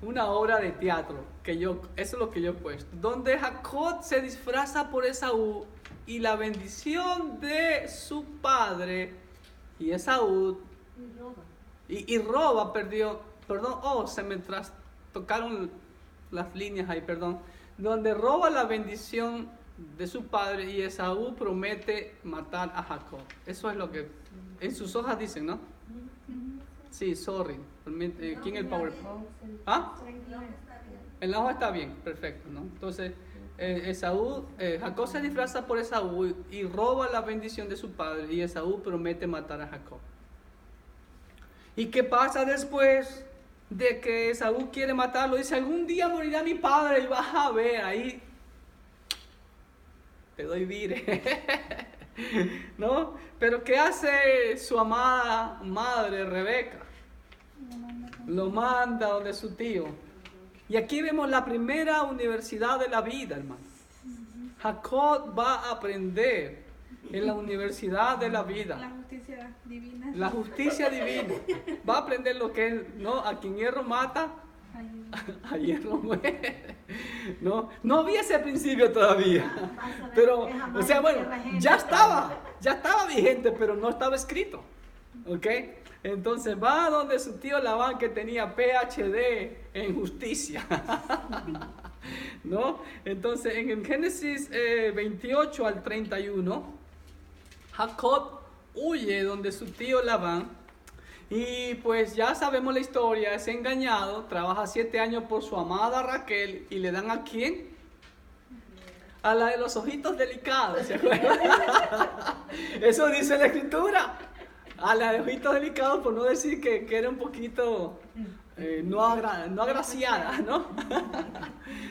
[SPEAKER 1] una obra de teatro, eso es lo que yo he puesto, donde Jacob se disfraza por Esaú y la bendición de su padre y Esaú y roba, se me tocaron las líneas ahí, donde roba la bendición de su padre y Esaú promete matar a Jacob. Eso es lo que en sus hojas dicen, ¿no? Sí, sorry. ¿Quién es el PowerPoint? ¿Ah? En la hoja está bien, perfecto, ¿no? Entonces, Jacob se disfraza por Esaú y roba la bendición de su padre y Esaú promete matar a Jacob. ¿Y qué pasa después de que Esaú quiere matarlo? Dice, algún día morirá mi padre y vas a ver ahí. Te doy vire. ¿No? Pero ¿qué hace su amada madre Rebeca? Lo manda donde su tío. Y aquí vemos la primera universidad de la vida, hermano. Jacob va a aprender en la universidad de la vida.
[SPEAKER 4] La justicia divina.
[SPEAKER 1] La justicia divina. Va a aprender lo que es, ¿no? A quien hierro mata, a hierro muere. No había ese principio todavía. Pero, o sea, bueno, ya estaba vigente, pero no estaba escrito. ¿Ok? Entonces va donde su tío Labán, que tenía PhD en justicia. ¿No? Entonces en Génesis 28 al 31 Jacob huye donde su tío Labán. Y pues ya sabemos la historia, es engañado, trabaja 7 años por su amada Raquel y le dan ¿a quién? A la de los ojitos delicados, ¿se acuerdan? Eso dice la escritura. A la de ojitos delicados, por no decir que era un poquito no agraciada, ¿no?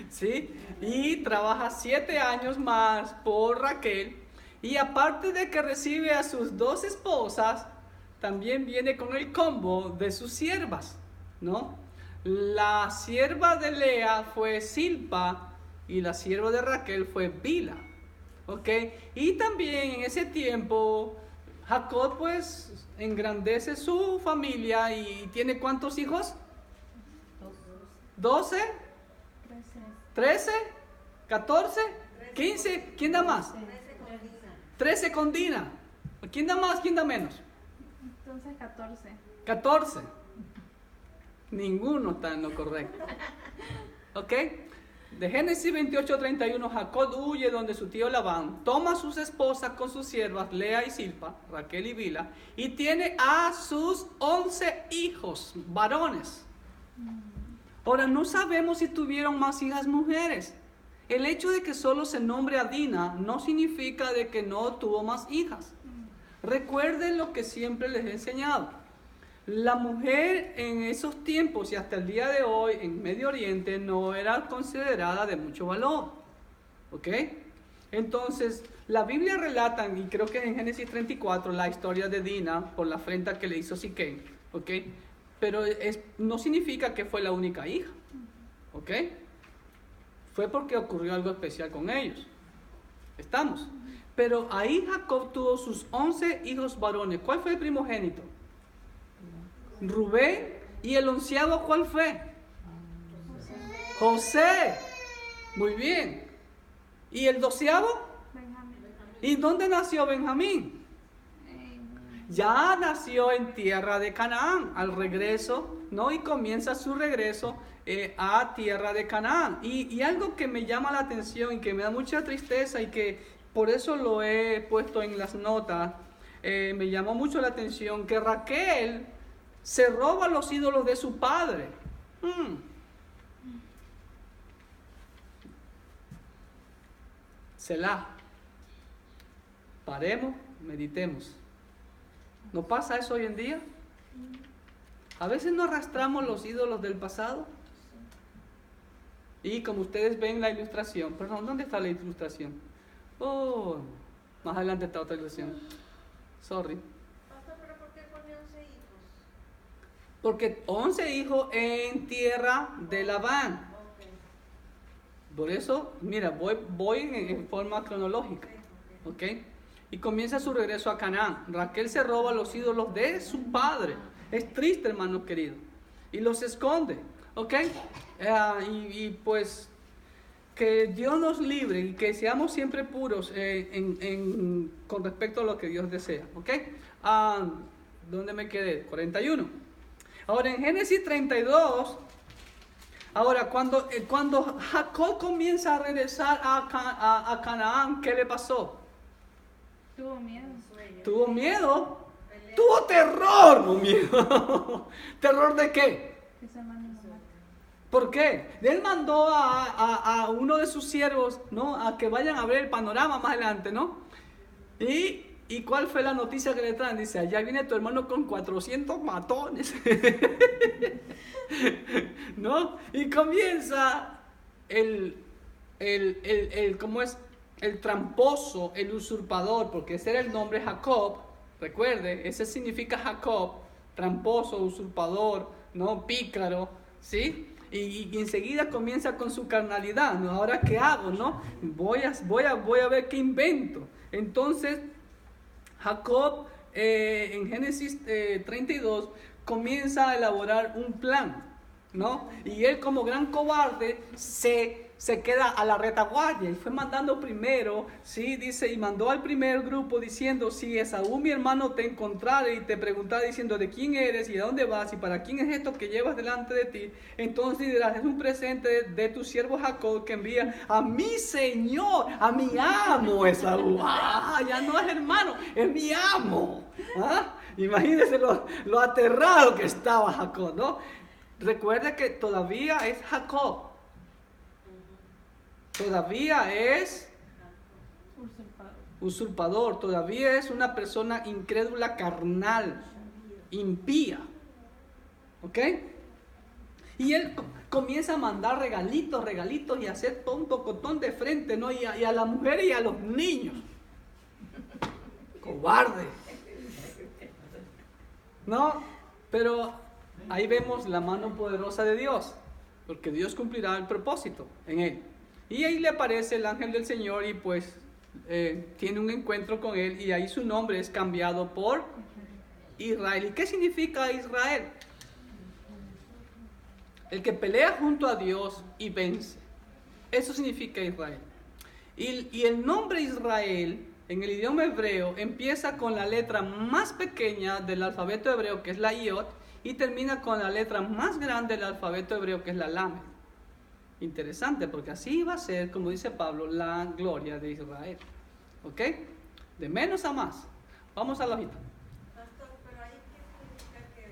[SPEAKER 1] ¿Sí? Y trabaja 7 años más por Raquel. Y aparte de que recibe a sus 2 esposas, también viene con el combo de sus siervas, ¿no? La sierva de Lea fue Silpa y la sierva de Raquel fue Bila, ¿ok? Y también en ese tiempo Jacob pues engrandece su familia y tiene ¿cuántos hijos? 12, 13, 14, 15, ¿quién da más? 13 con Dina. ¿Quién da más? ¿Quién da menos?
[SPEAKER 4] Entonces 14.
[SPEAKER 1] 14. Ninguno está en lo correcto. ¿Ok? De Génesis 28:31, Jacob huye donde su tío Labán, toma a sus esposas con sus siervas, Lea y Silpa, Raquel y Bila, y tiene a sus 11 hijos varones. Ahora, no sabemos si tuvieron más hijas mujeres. El hecho de que solo se nombre a Dina no significa de que no tuvo más hijas. Recuerden lo que siempre les he enseñado. La mujer en esos tiempos y hasta el día de hoy en Medio Oriente no era considerada de mucho valor. ¿Ok? Entonces, la Biblia relata, y creo que en Génesis 34, la historia de Dina por la afrenta que le hizo Siquén. ¿Ok? Pero no significa que fue la única hija. ¿Ok? Fue porque ocurrió algo especial con ellos. ¿Estamos? Pero ahí Jacob tuvo sus 11 hijos varones. ¿Cuál fue el primogénito? Rubén. ¿Y el 11º cuál fue? José. Muy bien. ¿Y el 12º?
[SPEAKER 4] Benjamín.
[SPEAKER 1] ¿Y dónde nació Benjamín? Ya nació en tierra de Canaán, al regreso, ¿no? Y comienza su regreso a tierra de Canaán. Y algo que me llama la atención y que me da mucha tristeza y que por eso lo he puesto en las notas, me llamó mucho la atención que Raquel se roba los ídolos de su padre. Selah. Paremos, meditemos. ¿No pasa eso hoy en día? A veces no arrastramos los ídolos del pasado. Y como ustedes ven la ilustración, perdón, ¿dónde está la ilustración? Oh, más adelante está otra ilustración. Sorry.
[SPEAKER 2] ¿Pero por qué pone 11 hijos?
[SPEAKER 1] Porque 11 hijos en tierra de Labán. Por eso, mira, voy en forma cronológica. ¿Ok? Y comienza su regreso a Canaán. Raquel se roba los ídolos de su padre. Es triste, hermano querido. Y los esconde. ¿Ok? Y pues que Dios nos libre y que seamos siempre puros con respecto a lo que Dios desea. ¿Ok? ¿Dónde me quedé? 41. Ahora en Génesis 32... Ahora, cuando Jacob comienza a regresar a Canaán, ¿qué le pasó?
[SPEAKER 4] Tuvo miedo.
[SPEAKER 1] ¿Tuvo miedo? ¡Tuvo terror! No miedo. ¿Terror de qué?
[SPEAKER 4] Que su hermano lo mate.
[SPEAKER 1] ¿Por qué? Él mandó a uno de sus siervos, ¿no? A que vayan a ver el panorama más adelante, ¿no? ¿Y cuál fue la noticia que le traen? Dice, allá viene tu hermano con 400 matones. ¿No? Y comienza ¿cómo es? El tramposo, el usurpador, porque ese era el nombre Jacob. Recuerde, ese significa Jacob, tramposo, usurpador, ¿no? Pícaro, ¿sí? Y enseguida comienza con su carnalidad, ¿no? Ahora, ¿qué hago, no? Voy a ver qué invento. Entonces, Jacob, en Génesis 32, comienza a elaborar un plan, ¿no? Y él, como gran cobarde, se se queda a la retaguardia y fue mandando primero, ¿sí? Dice, y mandó al primer grupo diciendo, si Esaú mi hermano te encontrara y te preguntara diciendo de quién eres y a dónde vas y para quién es esto que llevas delante de ti, entonces dirás, es un presente de tu siervo Jacob que envía a mi señor, a mi amo Esaú. Ya no es hermano, es mi amo. Imagínense lo aterrado que estaba Jacob, ¿no? Recuerda que todavía es Jacob. Todavía es usurpador, todavía es una persona incrédula, carnal, impía. ¿Ok? Y él comienza a mandar regalitos y a hacer todo un tocotón de frente, ¿no? Y a la mujer y a los niños. Cobarde. ¿No? Pero ahí vemos la mano poderosa de Dios, porque Dios cumplirá el propósito en él. Y ahí le aparece el ángel del Señor y pues tiene un encuentro con él y ahí su nombre es cambiado por Israel. ¿Y qué significa Israel? El que pelea junto a Dios y vence. Eso significa Israel. Y el nombre Israel en el idioma hebreo empieza con la letra más pequeña del alfabeto hebreo, que es la Iot, y termina con la letra más grande del alfabeto hebreo, que es la Lamed. Interesante, porque así va a ser, como dice Pablo, la gloria de Israel. ¿Ok? De menos a más. Vamos a la hojita.
[SPEAKER 3] Pastor, pero ahí qué significa que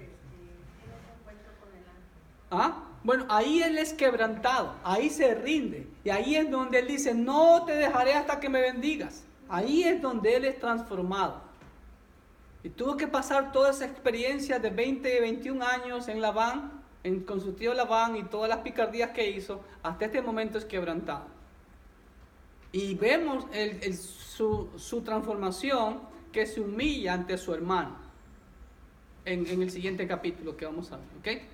[SPEAKER 3] tiene un encuentro con el ángel.
[SPEAKER 1] Bueno, ahí él es quebrantado, ahí se rinde. Y ahí es donde él dice, no te dejaré hasta que me bendigas. Ahí es donde él es transformado. Y tuvo que pasar toda esa experiencia de 20, 21 años en Labán, con su tío Labán y todas las picardías que hizo, hasta este momento es quebrantado. Y vemos su transformación, que se humilla ante su hermano, en el siguiente capítulo que vamos a ver. ¿Okay?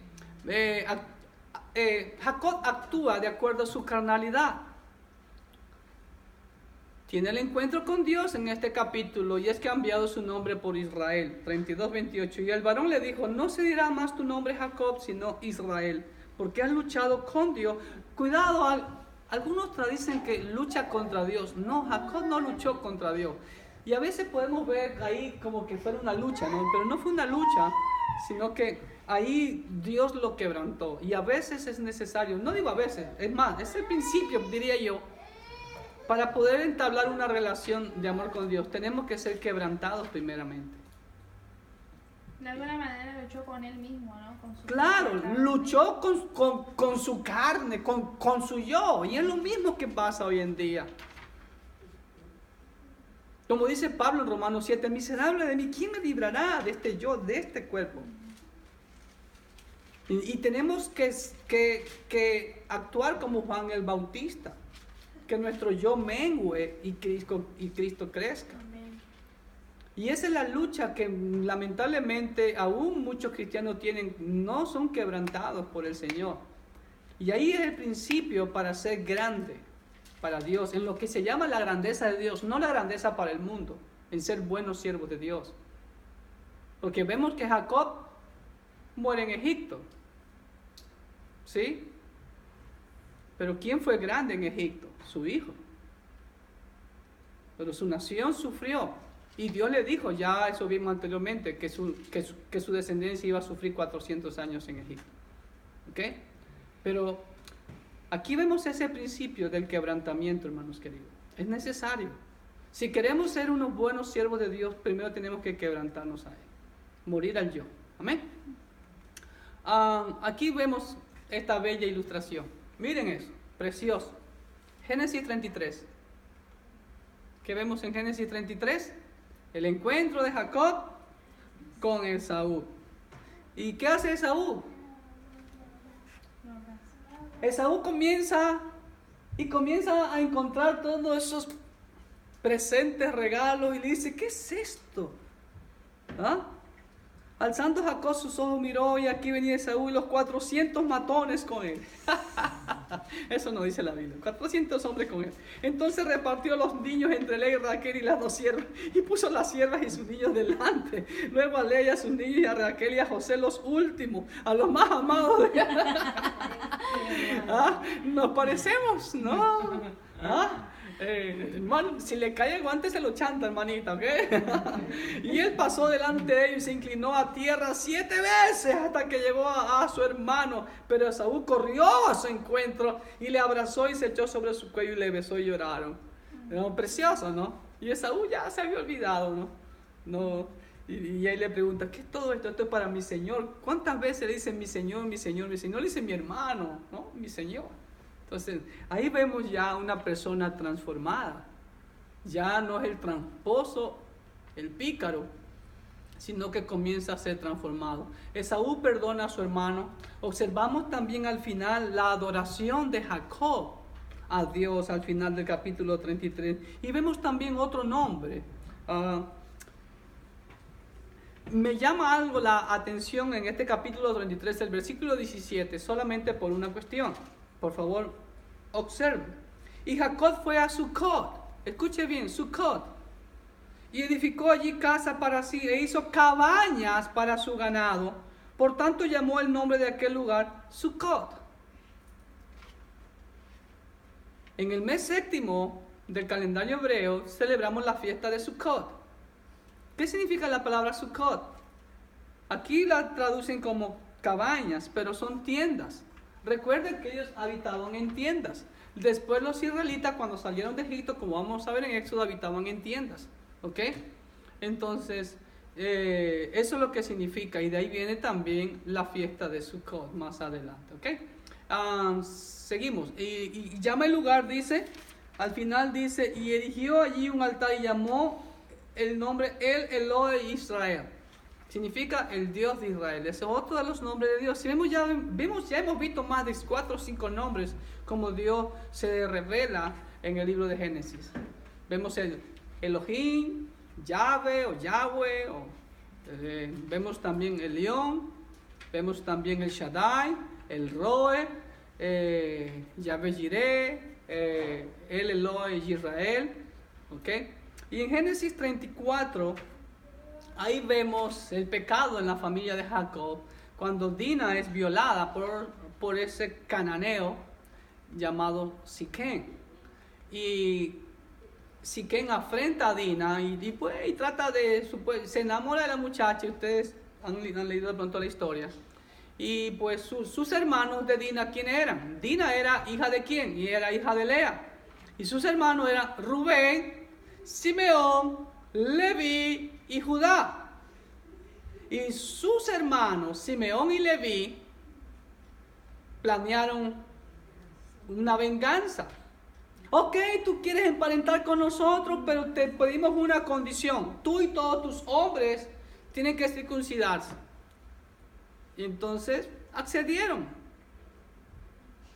[SPEAKER 1] Jacob actúa de acuerdo a su carnalidad. Tiene el encuentro con Dios en este capítulo y es cambiado su nombre por Israel. 32-28. Y el varón le dijo, no se dirá más tu nombre Jacob, sino Israel, porque has luchado con Dios. Cuidado, algunos dicen que lucha contra Dios. No, Jacob no luchó contra Dios. Y a veces podemos ver ahí como que fuera una lucha, ¿no? Pero no fue una lucha, sino que ahí Dios lo quebrantó. Y a veces es necesario, no digo a veces, es más, es el principio, diría yo. Para poder entablar una relación de amor con Dios, tenemos que ser quebrantados primeramente.
[SPEAKER 4] De alguna manera luchó con él mismo, ¿no? Con su
[SPEAKER 1] Claro,
[SPEAKER 4] carne.
[SPEAKER 1] luchó con su carne, con su yo. Y es lo mismo que pasa hoy en día. Como dice Pablo en Romanos 7, miserable de mí, ¿quién me librará de este yo, de este cuerpo? Y tenemos que actuar como Juan el Bautista. Que nuestro yo mengue y Cristo crezca. Y esa es la lucha que lamentablemente aún muchos cristianos tienen, no son quebrantados por el Señor. Y ahí es el principio para ser grande para Dios, en lo que se llama la grandeza de Dios, no la grandeza para el mundo, en ser buenos siervos de Dios. Porque vemos que Jacob muere en Egipto, ¿sí? Pero ¿quién fue grande en Egipto? Su hijo. Pero su nación sufrió. Y Dios le dijo, ya eso vimos anteriormente, que su descendencia iba a sufrir 400 años en Egipto. ¿Ok? Pero aquí vemos ese principio del quebrantamiento, hermanos queridos. Es necesario. Si queremos ser unos buenos siervos de Dios, primero tenemos que quebrantarnos a Él. Morir al yo. Amén. Aquí vemos esta bella ilustración. Miren eso, precioso. Génesis 33. ¿Qué vemos en Génesis 33? El encuentro de Jacob con Esaú. ¿Y qué hace Esaú? Esaú comienza a encontrar todos esos presentes, regalos, y le dice, ¿qué es esto? Alzando Jacob sus ojos miró, y aquí venía Esaú y los 400 matones con él. Eso no dice la Biblia. 400 hombres con él. Entonces repartió los niños entre Lea y Raquel y las dos siervas, y puso las siervas y sus niños delante. Luego a Lea y a sus niños, y a Raquel y a José los últimos, a los más amados de Nos parecemos, ¿no? Hermano, si le cae el guante se lo chanta, hermanita, ¿ok? Y él pasó delante de ellos y se inclinó a tierra 7 veces hasta que llegó a su hermano. Pero Esaú corrió a su encuentro y le abrazó y se echó sobre su cuello y le besó y lloraron. Precioso, ¿no? Y Esaú ya se había olvidado, ¿no? Y ahí le pregunta, ¿qué es todo esto? Esto es para mi Señor. ¿Cuántas veces le dicen mi Señor, mi Señor, mi Señor? Le dice mi hermano, ¿no? Mi Señor. Entonces, ahí vemos ya una persona transformada. Ya no es el tramposo, el pícaro, sino que comienza a ser transformado. Esaú perdona a su hermano. Observamos también al final la adoración de Jacob a Dios al final del capítulo 33. Y vemos también otro nombre. Me llama algo la atención en este capítulo 33, el versículo 17, solamente por una cuestión. Por favor, observe. Y Jacob fue a Sucot. Escuche bien, Sucot. Y edificó allí casa para sí e hizo cabañas para su ganado. Por tanto llamó el nombre de aquel lugar Sucot. En el mes 7 del calendario hebreo celebramos la fiesta de Sucot. ¿Qué significa la palabra Sucot? Aquí la traducen como cabañas, pero son tiendas. Recuerden que ellos habitaban en tiendas. Después los israelitas, cuando salieron de Egipto, como vamos a ver en Éxodo, habitaban en tiendas. ¿Ok? Entonces, eso es lo que significa. Y de ahí viene también la fiesta de Sucot más adelante. ¿Ok? Seguimos. Y llama el lugar, dice, al final dice, y erigió allí un altar y llamó el nombre El Elohe Israel. Significa el Dios de Israel. Ese es otro de los nombres de Dios. Si vemos ya hemos visto más de 4 o 5 nombres como Dios se revela en el libro de Génesis. Vemos el Elohim, Yahvé o Yahweh, vemos también el León, vemos también el Shaddai, el Roe, Yahvé Jireh, el Elohe Israel. ¿Ok? Y en Génesis 34, ahí vemos el pecado en la familia de Jacob, cuando Dina es violada por ese cananeo llamado Siquén. Y Siquén afrenta a Dina y trata se enamora de la muchacha. Ustedes han leído de pronto la historia. Y pues sus hermanos de Dina, ¿quién eran? Dina era hija de quién? Y era hija de Lea. Y sus hermanos eran Rubén, Simeón, Leví y Judá. Y sus hermanos, Simeón y Leví, planearon una venganza. Ok, tú quieres emparentar con nosotros, pero te pedimos una condición. Tú y todos tus hombres tienen que circuncidarse. Y entonces accedieron.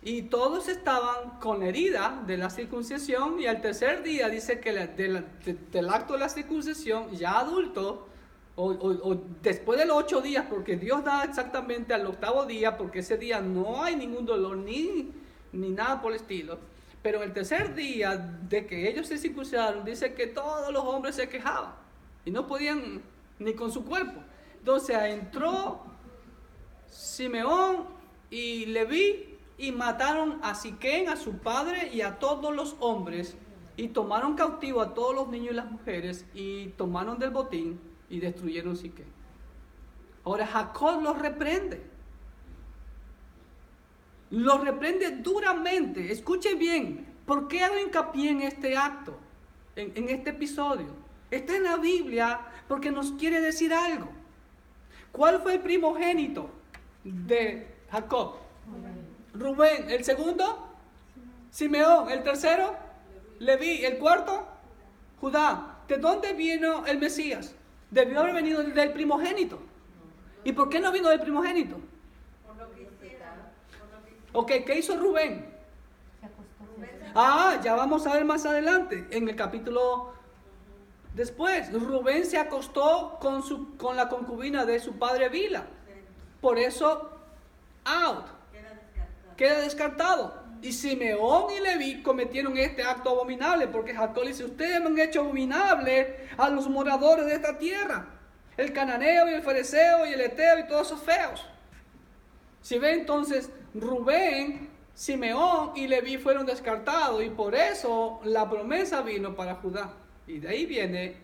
[SPEAKER 1] Y todos estaban con herida de la circuncisión. Y al tercer día dice que del acto de la circuncisión, ya adulto, o después de los 8 días, porque Dios da exactamente al 8º día, porque ese día no hay ningún dolor ni nada por el estilo. Pero el tercer día de que ellos se circuncidaron, dice que todos los hombres se quejaban y no podían ni con su cuerpo. Entonces entró Simeón y Leví y mataron a Siquén, a su padre y a todos los hombres, y tomaron cautivo a todos los niños y las mujeres, y tomaron del botín y destruyeron Siquén. Ahora Jacob los reprende. Los reprende duramente. Escuchen bien, ¿por qué hago hincapié en este acto, en este episodio? Está en la Biblia porque nos quiere decir algo. ¿Cuál fue el primogénito de Jacob? Rubén. ¿El segundo? Simeón. ¿El tercero? Leví. ¿El cuarto? Judá. ¿De dónde vino el Mesías? Debió haber venido del primogénito. ¿Y por qué no vino del primogénito?
[SPEAKER 3] Por lo que hiciera.
[SPEAKER 1] Ok, ¿qué hizo Rubén? Ya vamos a ver más adelante, en el capítulo después. Rubén se acostó con la concubina de su padre Bila. Por eso, queda descartado. Y Simeón y Leví cometieron este acto abominable, porque Jacob dice: ustedes me han hecho abominable a los moradores de esta tierra, el cananeo y el fereceo y el eteo y todos esos feos. Si ve, entonces Rubén, Simeón y Leví fueron descartados y por eso la promesa vino para Judá. Y de ahí viene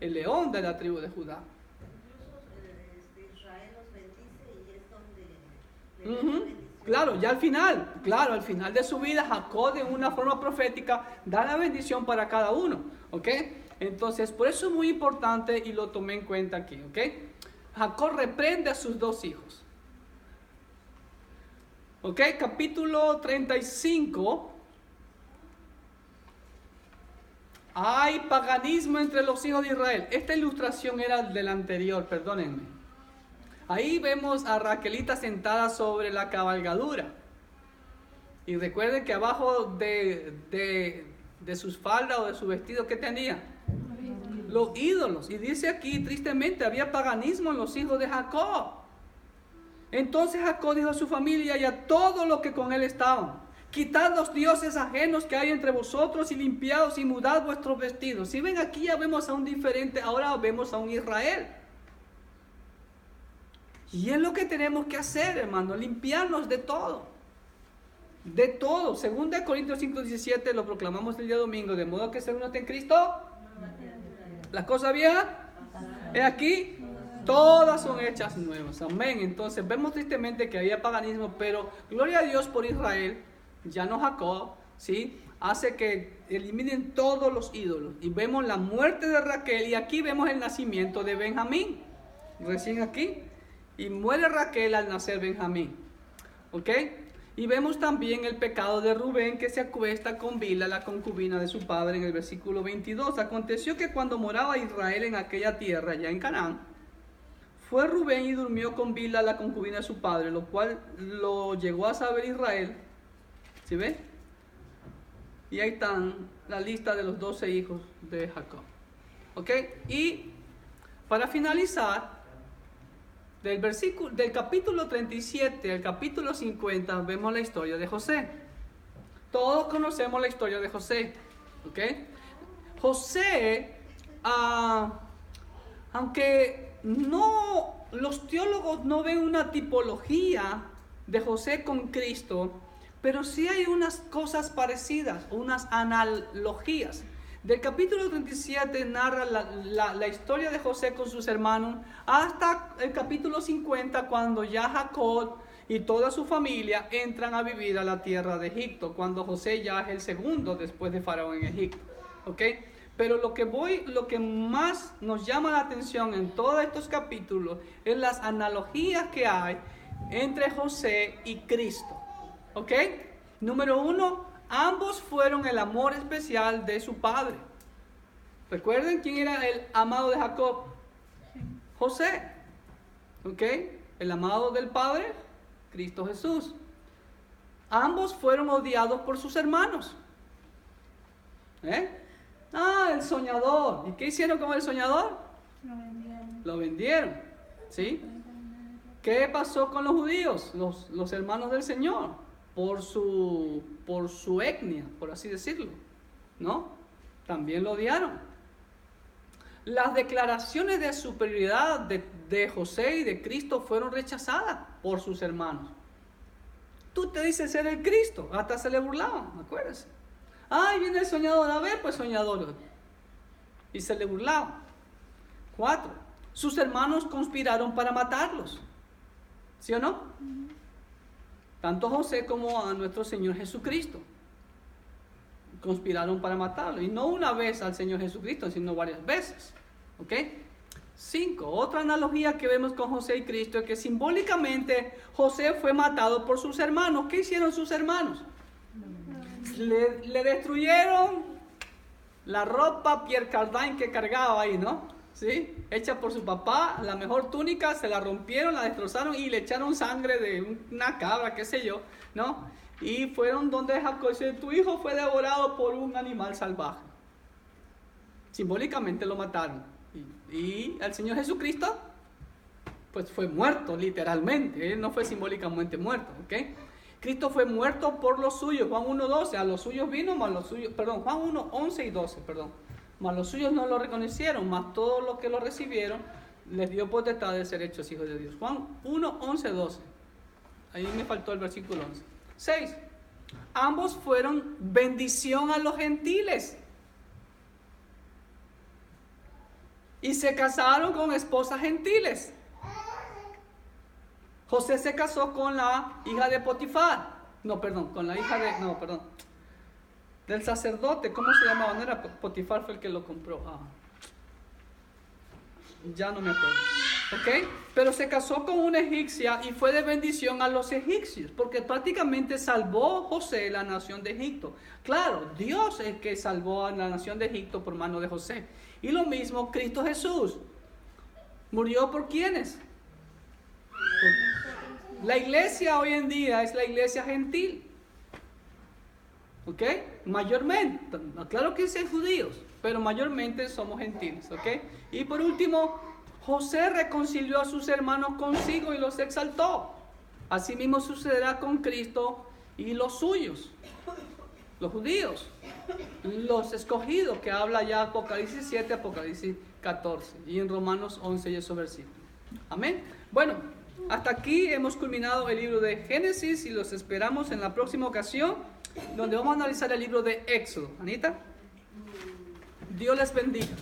[SPEAKER 1] el león de la tribu de Judá.
[SPEAKER 3] Incluso Israel los bendice y es donde le da bendición.
[SPEAKER 1] Claro, ya al final de su vida, Jacob de una forma profética da la bendición para cada uno, ¿ok? Entonces, por eso es muy importante y lo tomé en cuenta aquí, ¿ok? Jacob reprende a sus dos hijos. ¿Ok? Capítulo 35. Hay paganismo entre los hijos de Israel. Esta ilustración era de la anterior, perdónenme. Ahí vemos a Raquelita sentada sobre la cabalgadura. Y recuerden que abajo de sus faldas o de su vestido, ¿qué tenía? Los ídolos. Y dice aquí, tristemente, había paganismo en los hijos de Jacob. Entonces Jacob dijo a su familia y a todo lo que con él estaban: quitad los dioses ajenos que hay entre vosotros y limpiaos y mudad vuestros vestidos. Si ven aquí ya vemos a un diferente, ahora vemos a un Israel. Y es lo que tenemos que hacer, hermano, limpiarnos de todo. De todo. 2 Corintios 5:17 lo proclamamos el día domingo, de modo que si uno está en Cristo, las cosas viejas, es aquí, todas son hechas nuevas. Amén. Entonces vemos tristemente que había paganismo, pero gloria a Dios por Israel, ya no Jacob, ¿sí? Hace que eliminen todos los ídolos. Y vemos la muerte de Raquel y aquí vemos el nacimiento de Benjamín. Recién aquí. Y muere Raquel al nacer Benjamín. ¿Ok? Y vemos también el pecado de Rubén, que se acuesta con Bilha, la concubina de su padre, en el versículo 22. Aconteció que cuando moraba Israel en aquella tierra, ya en Canaán, fue Rubén y durmió con Bilha, la concubina de su padre, lo cual lo llegó a saber Israel. ¿Sí ve? Y ahí están la lista de los 12 hijos de Jacob. ¿Ok? Y para finalizar, del capítulo 37 al capítulo 50 vemos la historia de José. Todos conocemos la historia de José. ¿Ok? José, aunque no, los teólogos no ven una tipología de José con Cristo, pero sí hay unas cosas parecidas, unas analogías. Del capítulo 37 narra la historia de José con sus hermanos hasta el capítulo 50, cuando ya Jacob y toda su familia entran a vivir a la tierra de Egipto, cuando José ya es el segundo después de Faraón en Egipto. ¿Ok? Pero lo que más nos llama la atención en todos estos capítulos es las analogías que hay entre José y Cristo. ¿Ok? Número 1, ambos fueron el amor especial de su padre. ¿Recuerden quién era el amado de Jacob? José. ¿Ok? El amado del padre, Cristo Jesús. Ambos fueron odiados por sus hermanos. El soñador. ¿Y qué hicieron con el soñador? Lo vendieron. ¿Sí? ¿Qué pasó con los judíos? Los hermanos del Señor. Por su etnia, por así decirlo, ¿no? También lo odiaron. Las declaraciones de superioridad de José y de Cristo fueron rechazadas por sus hermanos. Tú te dices ser el Cristo, hasta se le burlaban, acuérdense. Ay, viene el soñador, a ver, pues soñador. Y se le burlaban. 4. Sus hermanos conspiraron para matarlos. ¿Sí o no? Tanto José como a nuestro Señor Jesucristo conspiraron para matarlo. Y no una vez al Señor Jesucristo, sino varias veces. ¿Ok? 5. Otra analogía que vemos con José y Cristo es que simbólicamente José fue matado por sus hermanos. ¿Qué hicieron sus hermanos? Le destruyeron la ropa Pierre Cardin que cargaba ahí, ¿no? ¿Sí? Hecha por su papá, la mejor túnica, se la rompieron, la destrozaron y le echaron sangre de una cabra, qué sé yo, ¿no? Y fueron donde Jacob dice: tu hijo fue devorado por un animal salvaje. Simbólicamente lo mataron. Y el Señor Jesucristo, pues fue muerto literalmente, él no fue simbólicamente muerto, ¿ok? Cristo fue muerto por los suyos. Juan 1:12, a los suyos vino, más los suyos, Juan 1:11 y 12, mas los suyos no lo reconocieron, mas todos los que lo recibieron les dio potestad de ser hechos hijos de Dios. Juan 1:11, 12. Ahí me faltó el versículo 11. 6. Ambos fueron bendición a los gentiles. Y se casaron con esposas gentiles. José se casó con la hija de Potifar. No, perdón, con la hija de... No, perdón. Del sacerdote. ¿Cómo se llamaba? No era Potifar, fue el que lo compró. Ya no me acuerdo. ¿Ok? Pero se casó con una egipcia y fue de bendición a los egipcios, porque prácticamente salvó José la nación de Egipto. Claro, Dios es el que salvó a la nación de Egipto por mano de José. Y lo mismo Cristo Jesús. ¿Murió por quiénes? La iglesia hoy en día es la iglesia gentil. ¿Ok? Mayormente. Claro que sí judíos, pero mayormente somos gentiles. ¿Ok? Y por último, José reconcilió a sus hermanos consigo y los exaltó. Asimismo sucederá con Cristo y los suyos, los judíos, los escogidos, que habla ya Apocalipsis 7, Apocalipsis 14 y en Romanos 11 y esos versículos. Amén. Bueno, hasta aquí hemos culminado el libro de Génesis y los esperamos en la próxima ocasión, donde vamos a analizar el libro de Éxodo. Anita, Dios les bendiga.